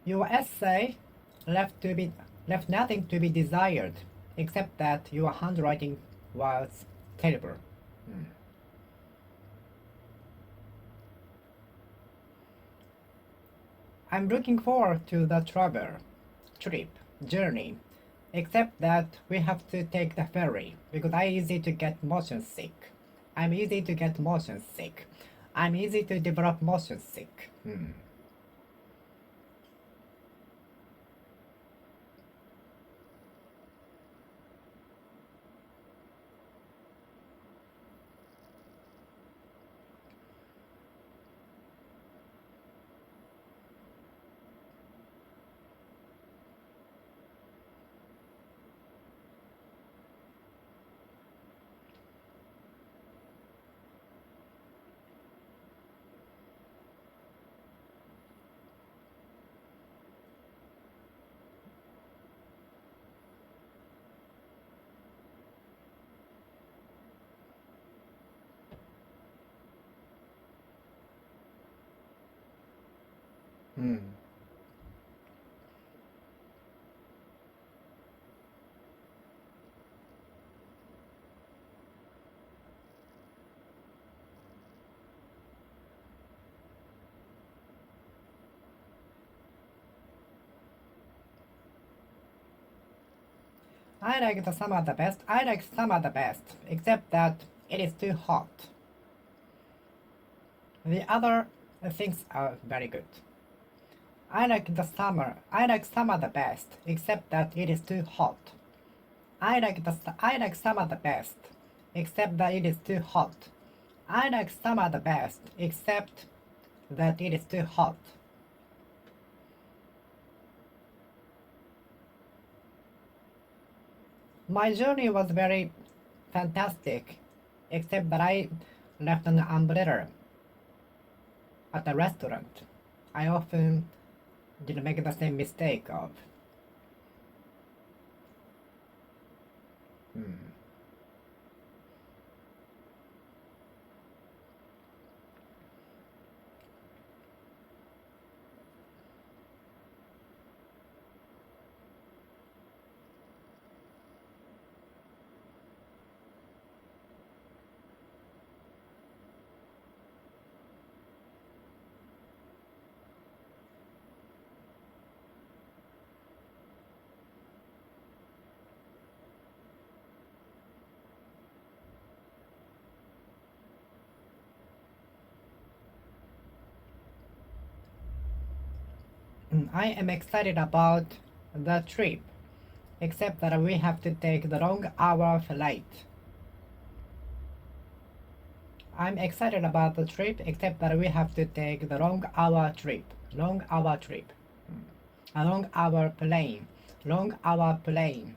Your essay left nothing to be desired, except that your handwriting was terrible. I'm looking forward to the journey, except that we have to take the ferry because I'm easy to get motion sick. I'm easy to get motion sick. I'm easy to develop motion sick. I like the summer the best. I like summer the best, except that it is too hot. The other things are very good. I like summer the best, except that it is too hot. I like summer the best, except that it is too hot. I like summer the best, except that it is too hot. My journey was very fantastic, except that I left an umbrella at a restaurant. I often did make the same mistake of. I am excited about the trip, except that we have to take the long hour flight. I'm excited about the trip, except that we have to take the long hour trip. Long hour trip. A long hour plane. Long hour plane.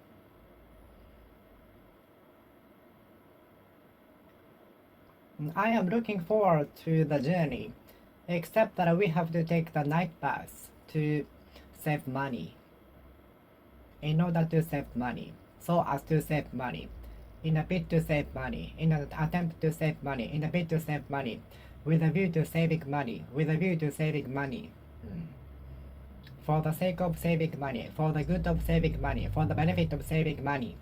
I am looking forward to the journey, except that we have to take the night bus to save money. In order to save money, so as to save money, in a bid to save money, in an attempt to save money, in a bid to save money, with a view to saving money, with a view to saving money. For the sake of saving money, for the good of saving money, for the benefit of saving money.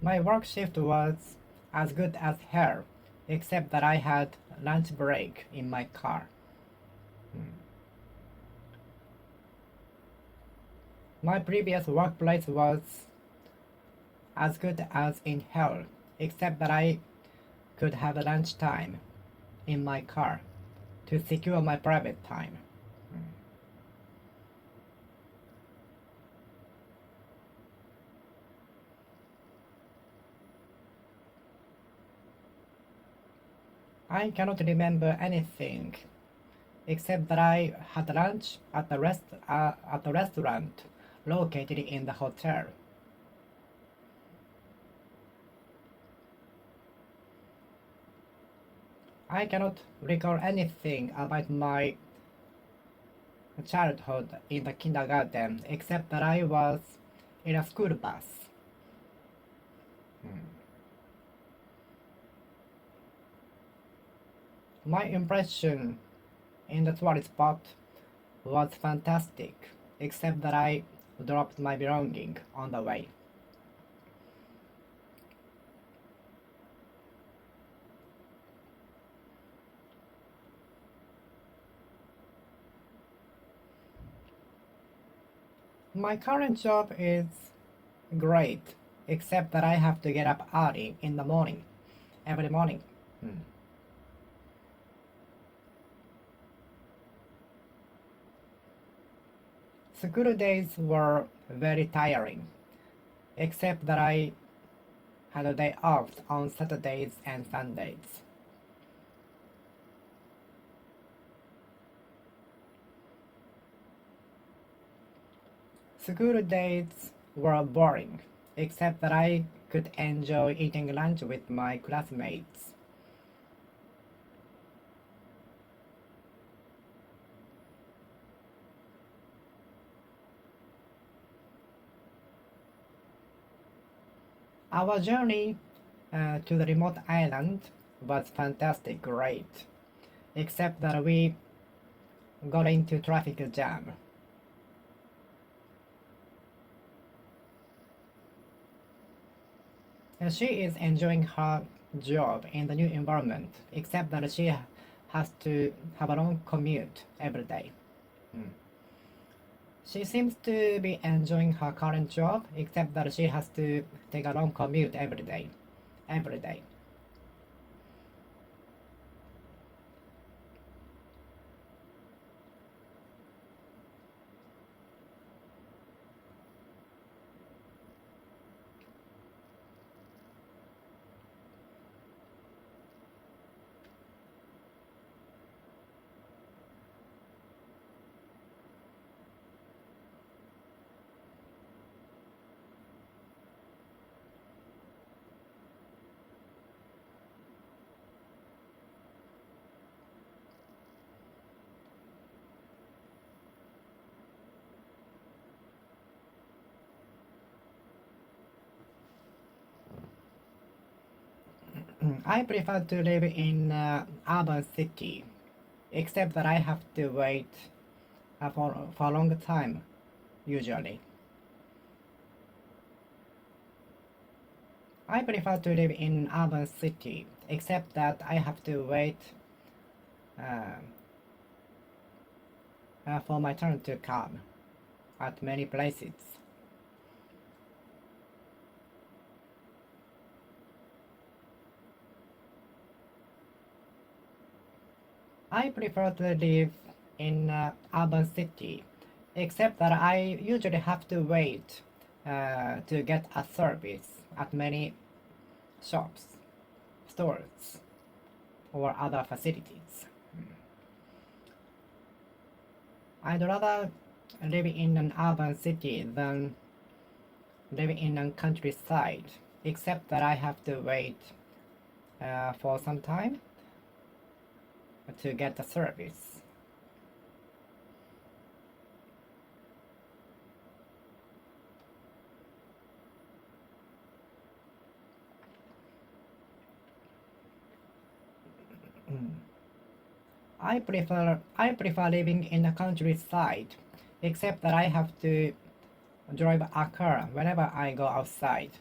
My work shift was as good as hell, except that I had lunch break in my car. My previous workplace was as good as in hell, except that I could have lunch time in my car to secure my private time. I cannot remember anything except that I had lunch at the restaurant located in the hotel. I cannot recall anything about my childhood in the kindergarten except that I was in a school bus. My impression in the tourist spot was fantastic, except that I dropped my belonging on the way. My current job is great, except that I have to get up early in the morning, every morning. School days were very tiring, except that I had a day off on Saturdays and Sundays. School days were boring, except that I could enjoy eating lunch with my classmates. Our journey to the remote island was fantastic, great, except that we got into traffic jam. She is enjoying her job in the new environment, except that she has to have a long commute every day. She seems to be enjoying her current job, except that she has to take a long commute every day. Every day. I prefer to live in urban city, except that I have to wait for a long time, usually. I prefer to live in urban city, except that I have to wait for my turn to come. at many places. I prefer to live in an urban city, except that I usually have to wait to get a service at many shops, stores, or other facilities. I'd rather live in an urban city than live in a countryside, except that I have to wait for some time to get the service. I prefer living in the countryside, except that I have to drive a car whenever I go outside.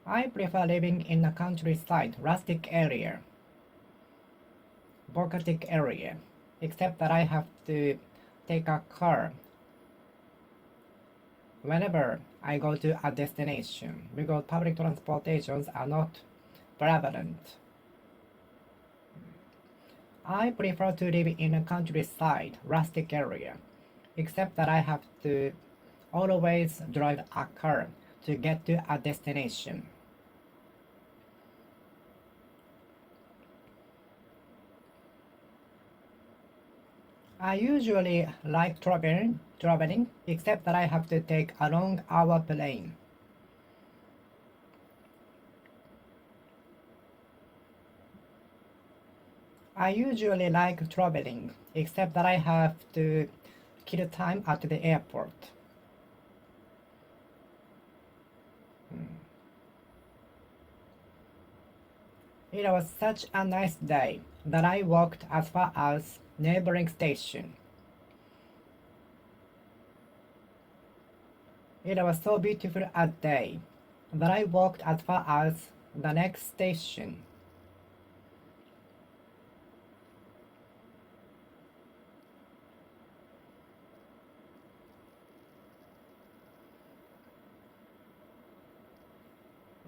I prefer living in a countryside, rustic area, volcanic area, except that I have to take a car whenever I go to a destination, because public transportations are not prevalent. I prefer to live in a countryside, rustic area, except that I have to always drive a car to get to a destination. I usually like traveling, except that I have to take a long hour plane. I usually like traveling, except that I have to kill time at the airport. It was such a nice day that I walked as far as neighboring station. It was so beautiful a day that I walked as far as the next station.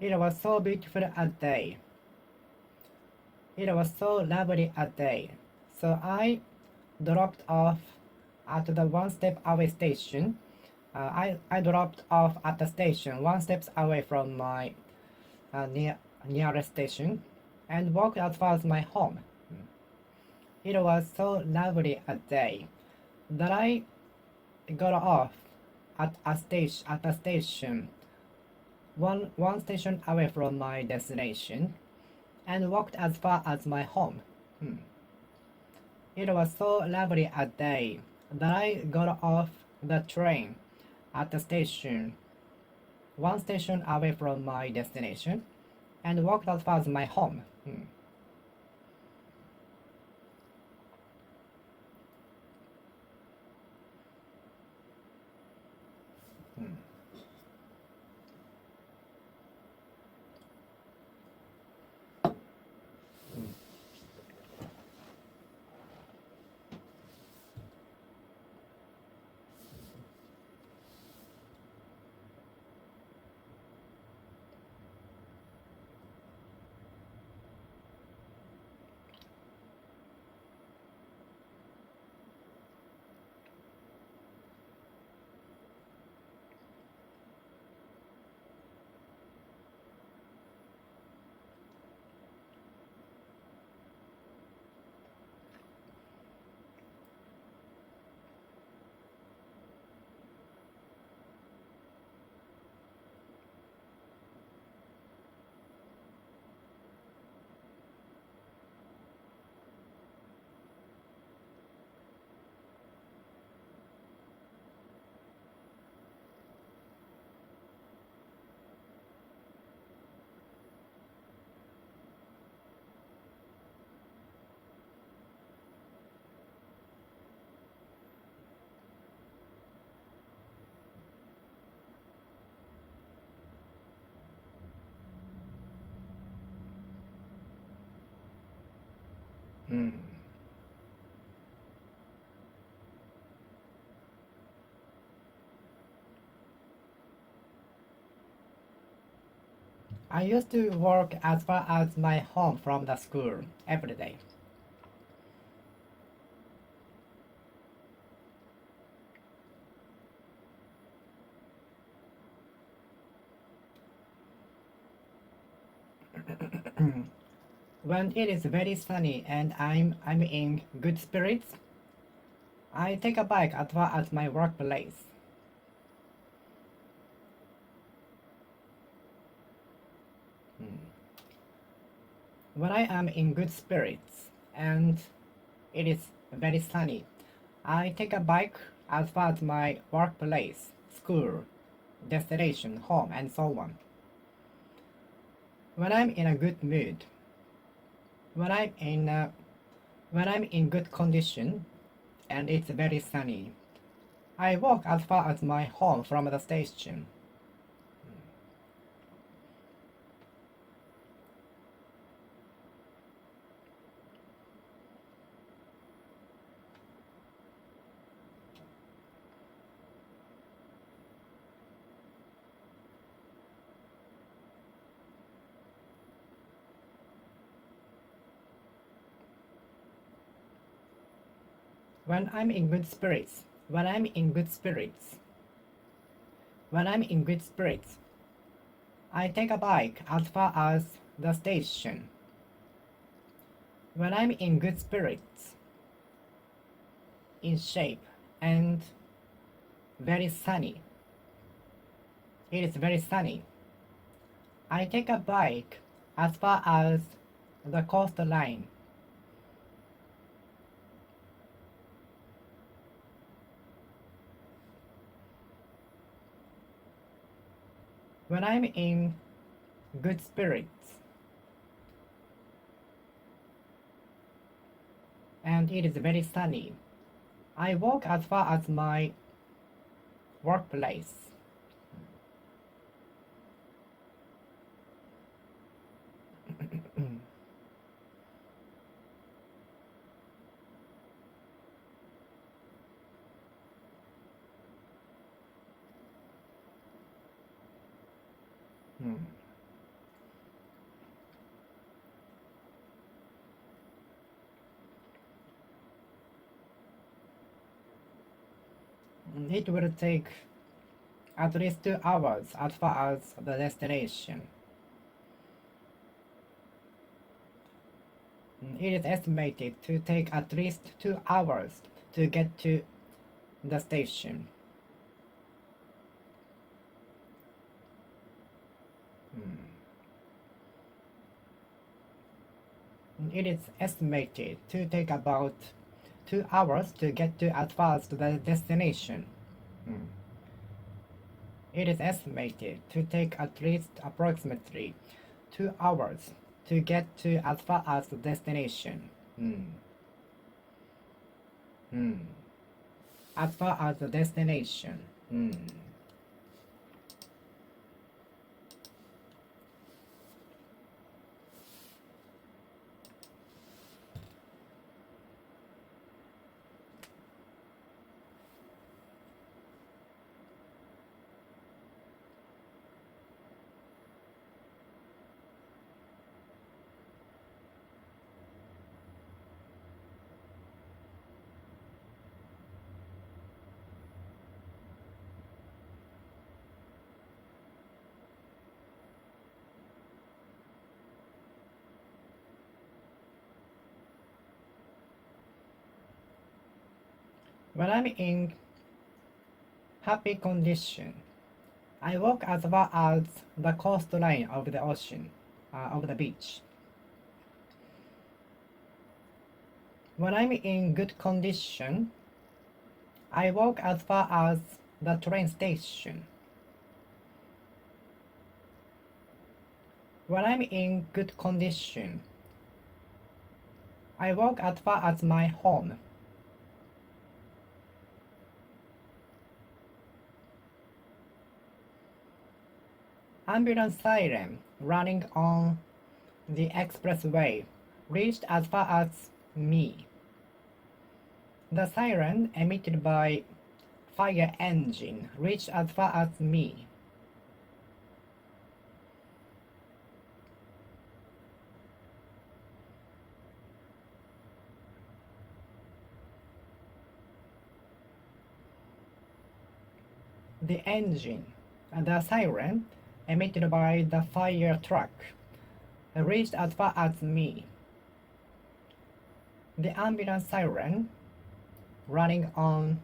It was so beautiful a day. It was so lovely a day. So I dropped off at the one step away station. I dropped off at the station one step away from my nearest station and walked as far as my home. It was so lovely a day that I got off at a station one station away from my destination and walked as far as my home. It was so lovely a day that I got off the train at the station one station away from my destination and walked as far as my home. I used to walk as far as my home from the school every day. When it is very sunny and I'm in good spirits, I take a bike as far as my workplace. When I am in good spirits and it is very sunny, I take a bike as far as my workplace, school, destination, home, and so on. When I'm in a good mood, when I'm in good condition and it's very sunny, I walk as far as my home from the station. When I'm in good spirits, when I'm in good spirits, when I'm in good spirits, I take a bike as far as the station. When I'm in good spirits, in shape, and very sunny, it is very sunny, I take a bike as far as the coastline. When I'm in good spirits and it is very sunny, I walk as far as my workplace. It will take at least 2 hours as far as the destination. It is estimated to take at least 2 hours to get to the station. It is estimated to take about 2 hours to get to as far as the destination. It is estimated to take at least approximately 2 hours to get to as far as the destination. As far as the destination. When I'm in happy condition, I walk as far as the coastline of the ocean, of the beach. When I'm in good condition, I walk as far as the train station. When I'm in good condition, I walk as far as my home. Ambulance siren running on the expressway reached as far as me. The siren emitted by fire engine reached as far as me. The engine, the siren emitted by the fire truck reached as far as me. The ambulance siren running on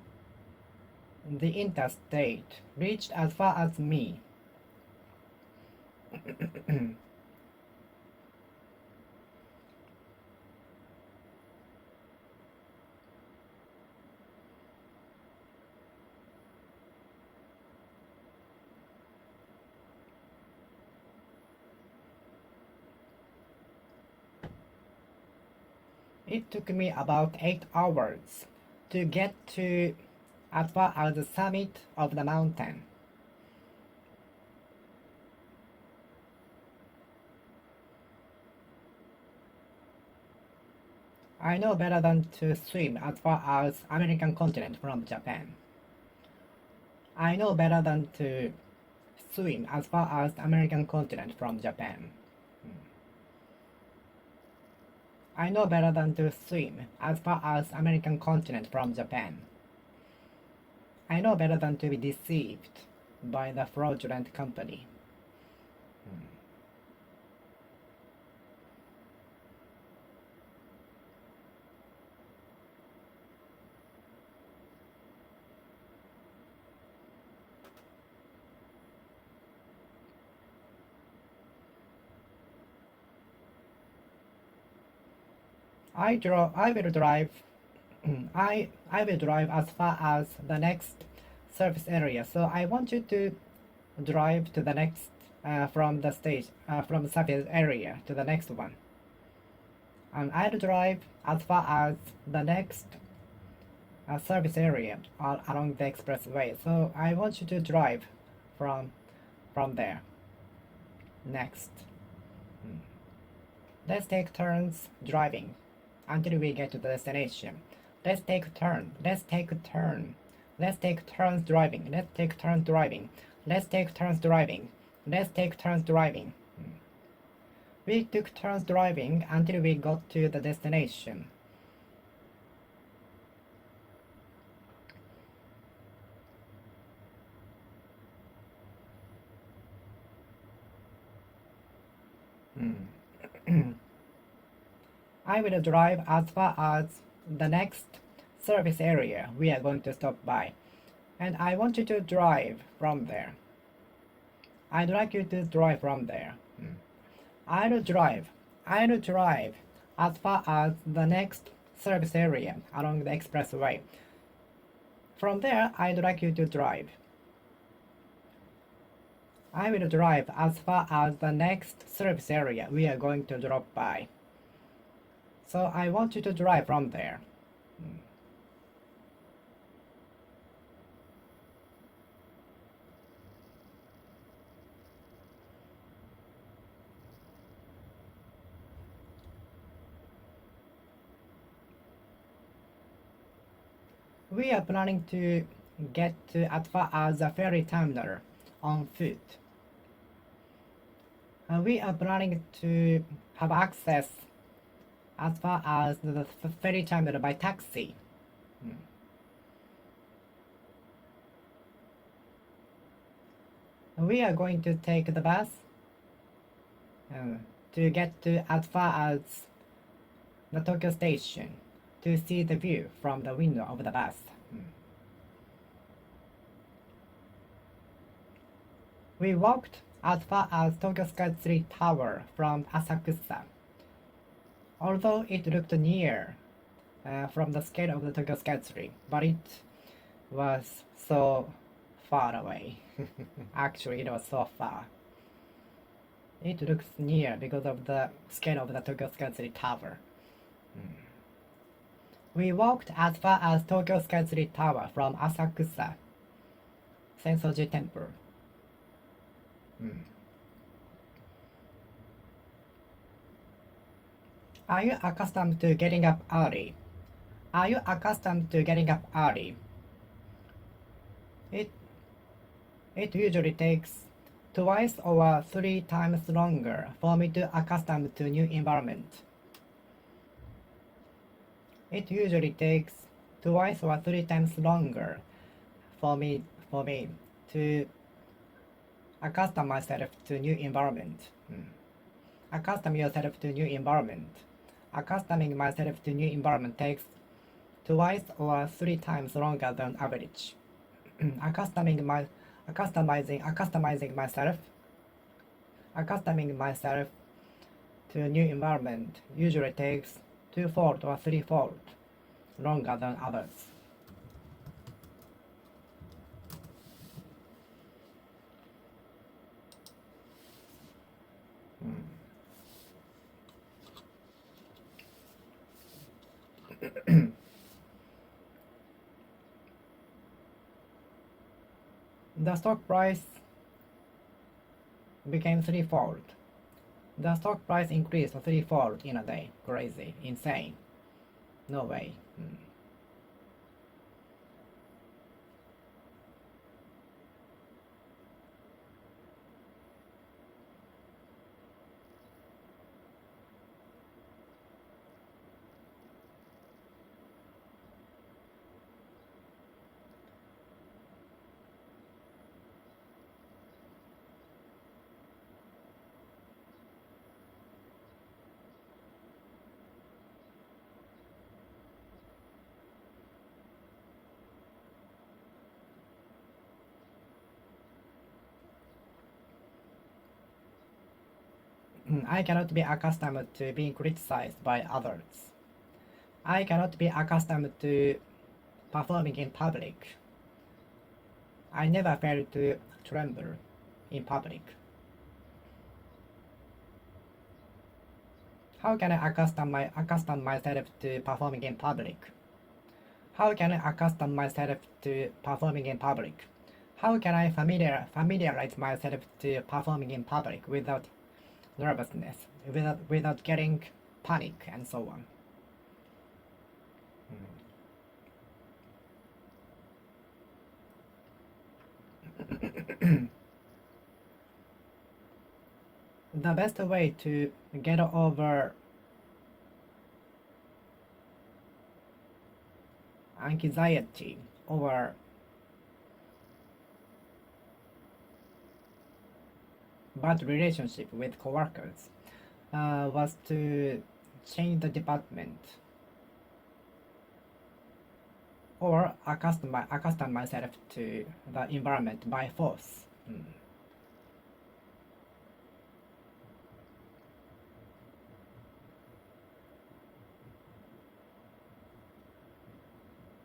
the interstate reached as far as me. It took me about 8 hours to get to as far as the summit of the mountain. I know better than to swim as far as American continent from Japan. I know better than to swim as far as American continent from Japan. I know better than to swim as far as American continent from Japan. I know better than to be deceived by the fraudulent company. I will drive as far as the next surface area. So I want you to drive to the next from the surface area to the next one. And I'll drive as far as the next surface area along the expressway. So I want you to drive from there. Next. Let's take turns driving until we get to the destination. Let's take turns driving. Let's take turns driving. We took turns driving until we got to the destination. I will drive as far as the next service area we are going to stop by, and I want you to drive from there. I'd like you to drive from there. I'll drive as far as the next service area along the expressway. From there, I'd like you to drive. I will drive as far as the next service area we are going to drop by. So I want you to drive from there. We are planning to get to as far as the ferry terminal on foot. We are planning to have access as far as the ferry terminal by taxi. We are going to take the bus to get to as far as the Tokyo station to see the view from the window of the bus. We walked as far as Tokyo Skytree Tower from Asakusa. Although it looked near from the scale of the Tokyo Skytree, but it was so far away. Actually, it was so far. It looks near because of the scale of the Tokyo Skytree Tower. We walked as far as Tokyo Skytree Tower from Asakusa Sensoji Temple. Are you accustomed to getting up early? Are you accustomed to getting up early? It usually takes twice or 3 times longer for me to accustom to new environment. It usually takes twice or 3 times longer for me to accustom myself to new environment. Accustom yourself to new environment. Accustoming myself to new environment takes twice or 3 times longer than average. Accustoming myself to a new environment usually takes 2-fold or 3-fold longer than others. The stock price became 3-fold. The stock price increased 3-fold in a day. Crazy, insane. No way. I cannot be accustomed to being criticized by others. I cannot be accustomed to performing in public. I never fail to tremble in public. How can I accustom myself to performing in public? How can I accustom myself to performing in public? How can I familiarize myself to performing in public without nervousness, without getting panic and so on? The best way to get over anxiety over bad relationship with coworkers was to change the department or accustom myself to the environment by force.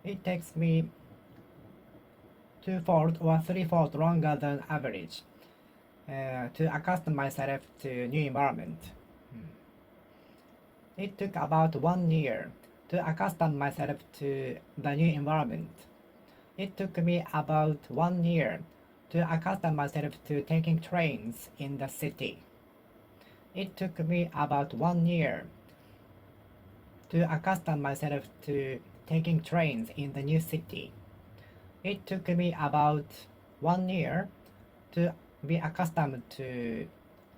It takes me 2-fold or 3-fold longer than average to accustom myself to new environment. It took about 1 year to accustom myself to the new environment. It took me about 1 year to accustom myself to taking trains in the city. It took me about 1 year to accustom myself to taking trains in the new city. It took me about 1 year to be accustomed to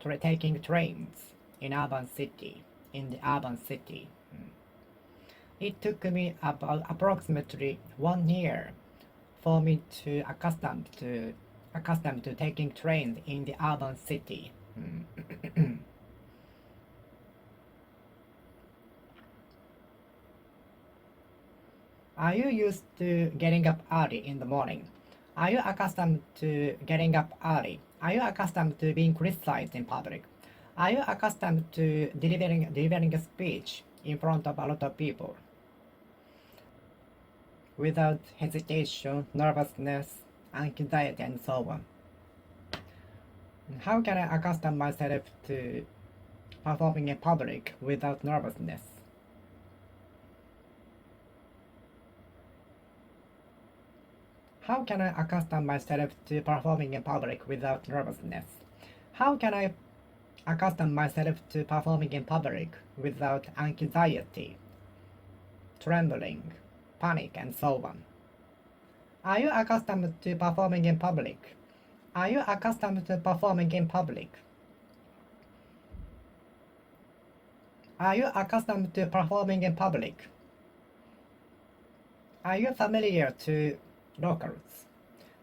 taking trains in the urban city. It took me about approximately 1 year for me to accustomed to taking trains in the urban city. Are you used to getting up early in the morning? Are you accustomed to getting up early? Are you accustomed to being criticized in public? Are you accustomed to delivering a speech in front of a lot of people without hesitation, nervousness, anxiety, and so on? How can I accustom myself to performing in public without nervousness? How can I accustom myself to performing in public without nervousness? How can I accustom myself to performing in public without anxiety, trembling, panic, and so on? Are you accustomed to performing in public? Are you accustomed to performing in public? Are you accustomed to performing in public? Are you familiar to locals?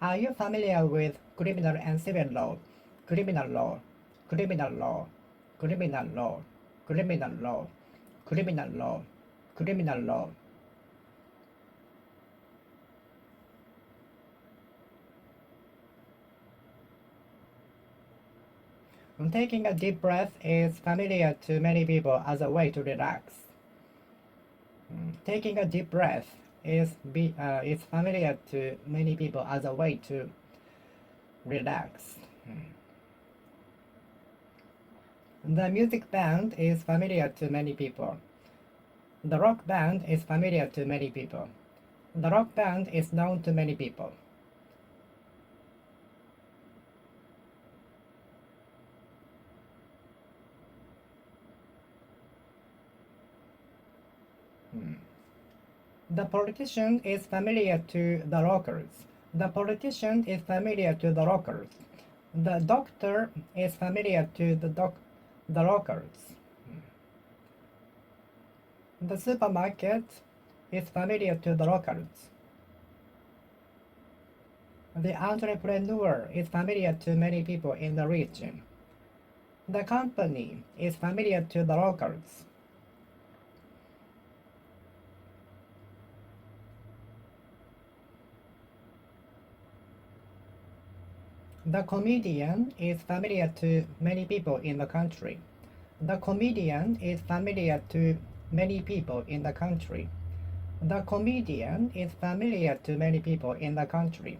Are you familiar with criminal and civil law? Criminal law, criminal law, criminal law, criminal law, criminal law, criminal law. Taking a deep breath is familiar to many people as a way to relax. Taking a deep breath is familiar to many people as a way to relax. The music band is familiar to many people. The rock band is familiar to many people. The rock band is known to many people. The politician is familiar to the rockers. The politician is familiar to the rockers. The doctor is familiar to the rockers. The supermarket is familiar to the rockers. The entrepreneur is familiar to many people in the region. The company is familiar to the rockers. The comedian is familiar to many people in the country. The comedian is familiar to many people in the country. The comedian is familiar to many people in the country.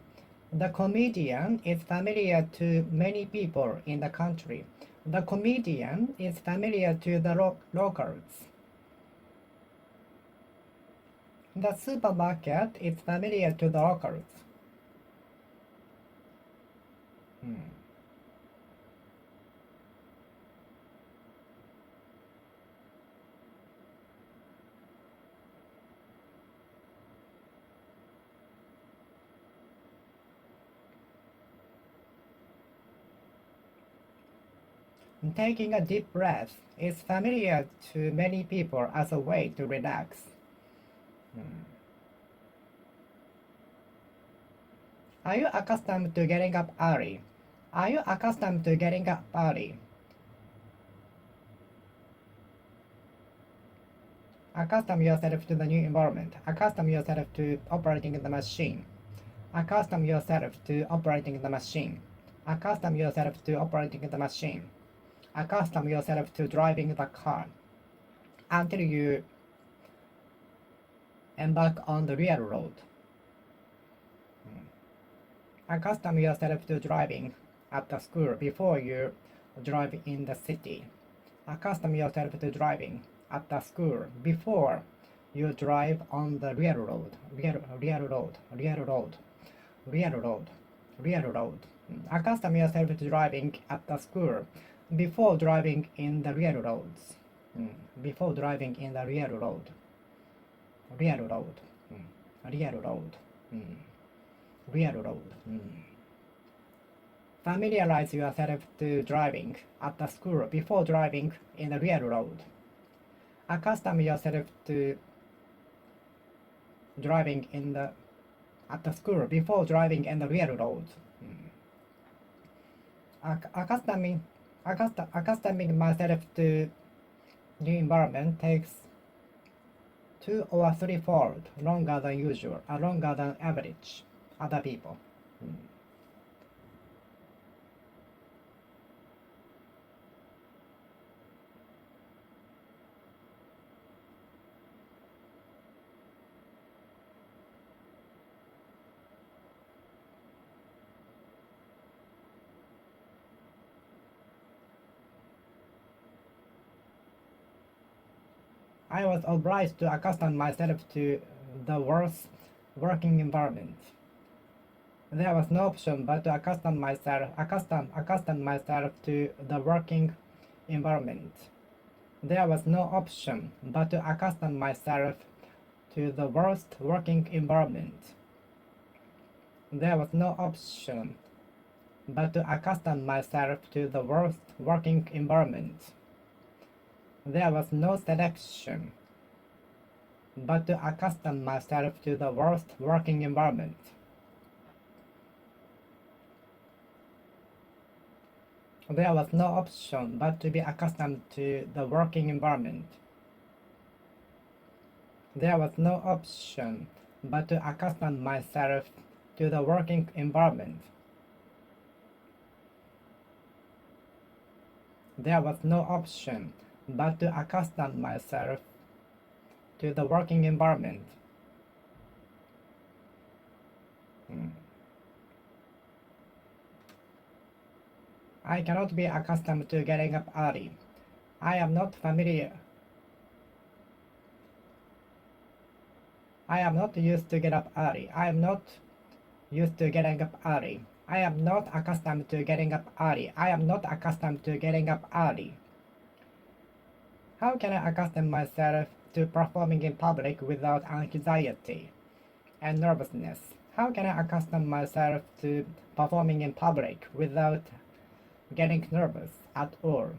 The comedian is familiar to many people in the country. The comedian is familiar to the locals. The supermarket is familiar to the locals. Taking a deep breath is familiar to many people as a way to relax. Are you accustomed to getting up early? Are you accustomed to getting up early? Accustom yourself to the new environment. Accustom yourself to operating the machine. Accustom yourself to operating the machine. Accustom yourself to operating the machine. Accustom yourself to driving the car until you embark on the real road. Accustom yourself to driving at the school before you drive in the city. Accustom yourself to driving at the school before you drive on the real road. Accustom yourself to driving at the school before driving in the real roads. Before driving in the real road. Real road. Familiarize yourself to driving at the school before driving in the real road. Accustom yourself to driving at the school before driving in the real road. Accustoming myself to new environment takes 2 or 3-fold longer than usual, longer than average other people. I was obliged to accustom myself to the worst working environment. There was no option but to accustom myself to the working environment. There was no option but to accustom myself to the worst working environment. There was no option but to accustom myself to the worst working environment. There was no selection but to accustom myself to the worst working environment. There was no option but to be accustomed to the working environment. There was no option but to accustom myself to the working environment. There was no option but to accustom myself to the working environment. I cannot be accustomed to getting up early. I am not familiar. I am not used to get up early. I am not used to getting up early. I am not accustomed to getting up early. I am not accustomed to getting up early. How can I accustom myself to performing in public without anxiety and nervousness? How can I accustom myself to performing in public without getting nervous at all?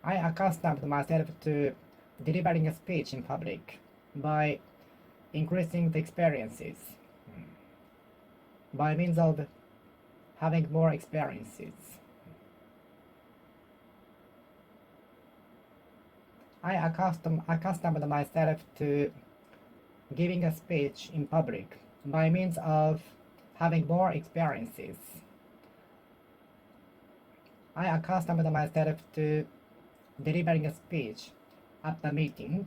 I accustomed myself to delivering a speech in public by increasing the experiences, by means of having more experiences. I accustomed myself to giving a speech in public by means of having more experiences. I accustomed myself to delivering a speech at the meeting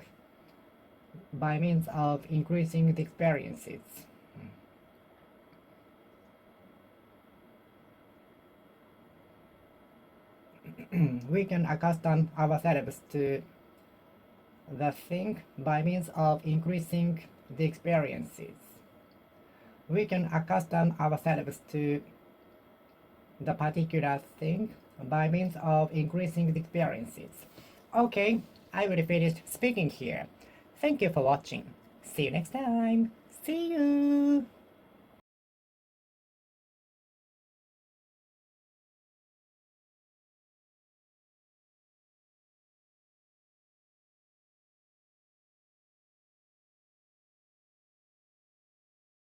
by means of increasing the experiences. We can accustom ourselves to the thing by means of increasing the experiences. We can accustom ourselves to the particular thing by means of increasing the experiences. Okay, I will finish speaking here. Thank you for watching. See you next time. See you!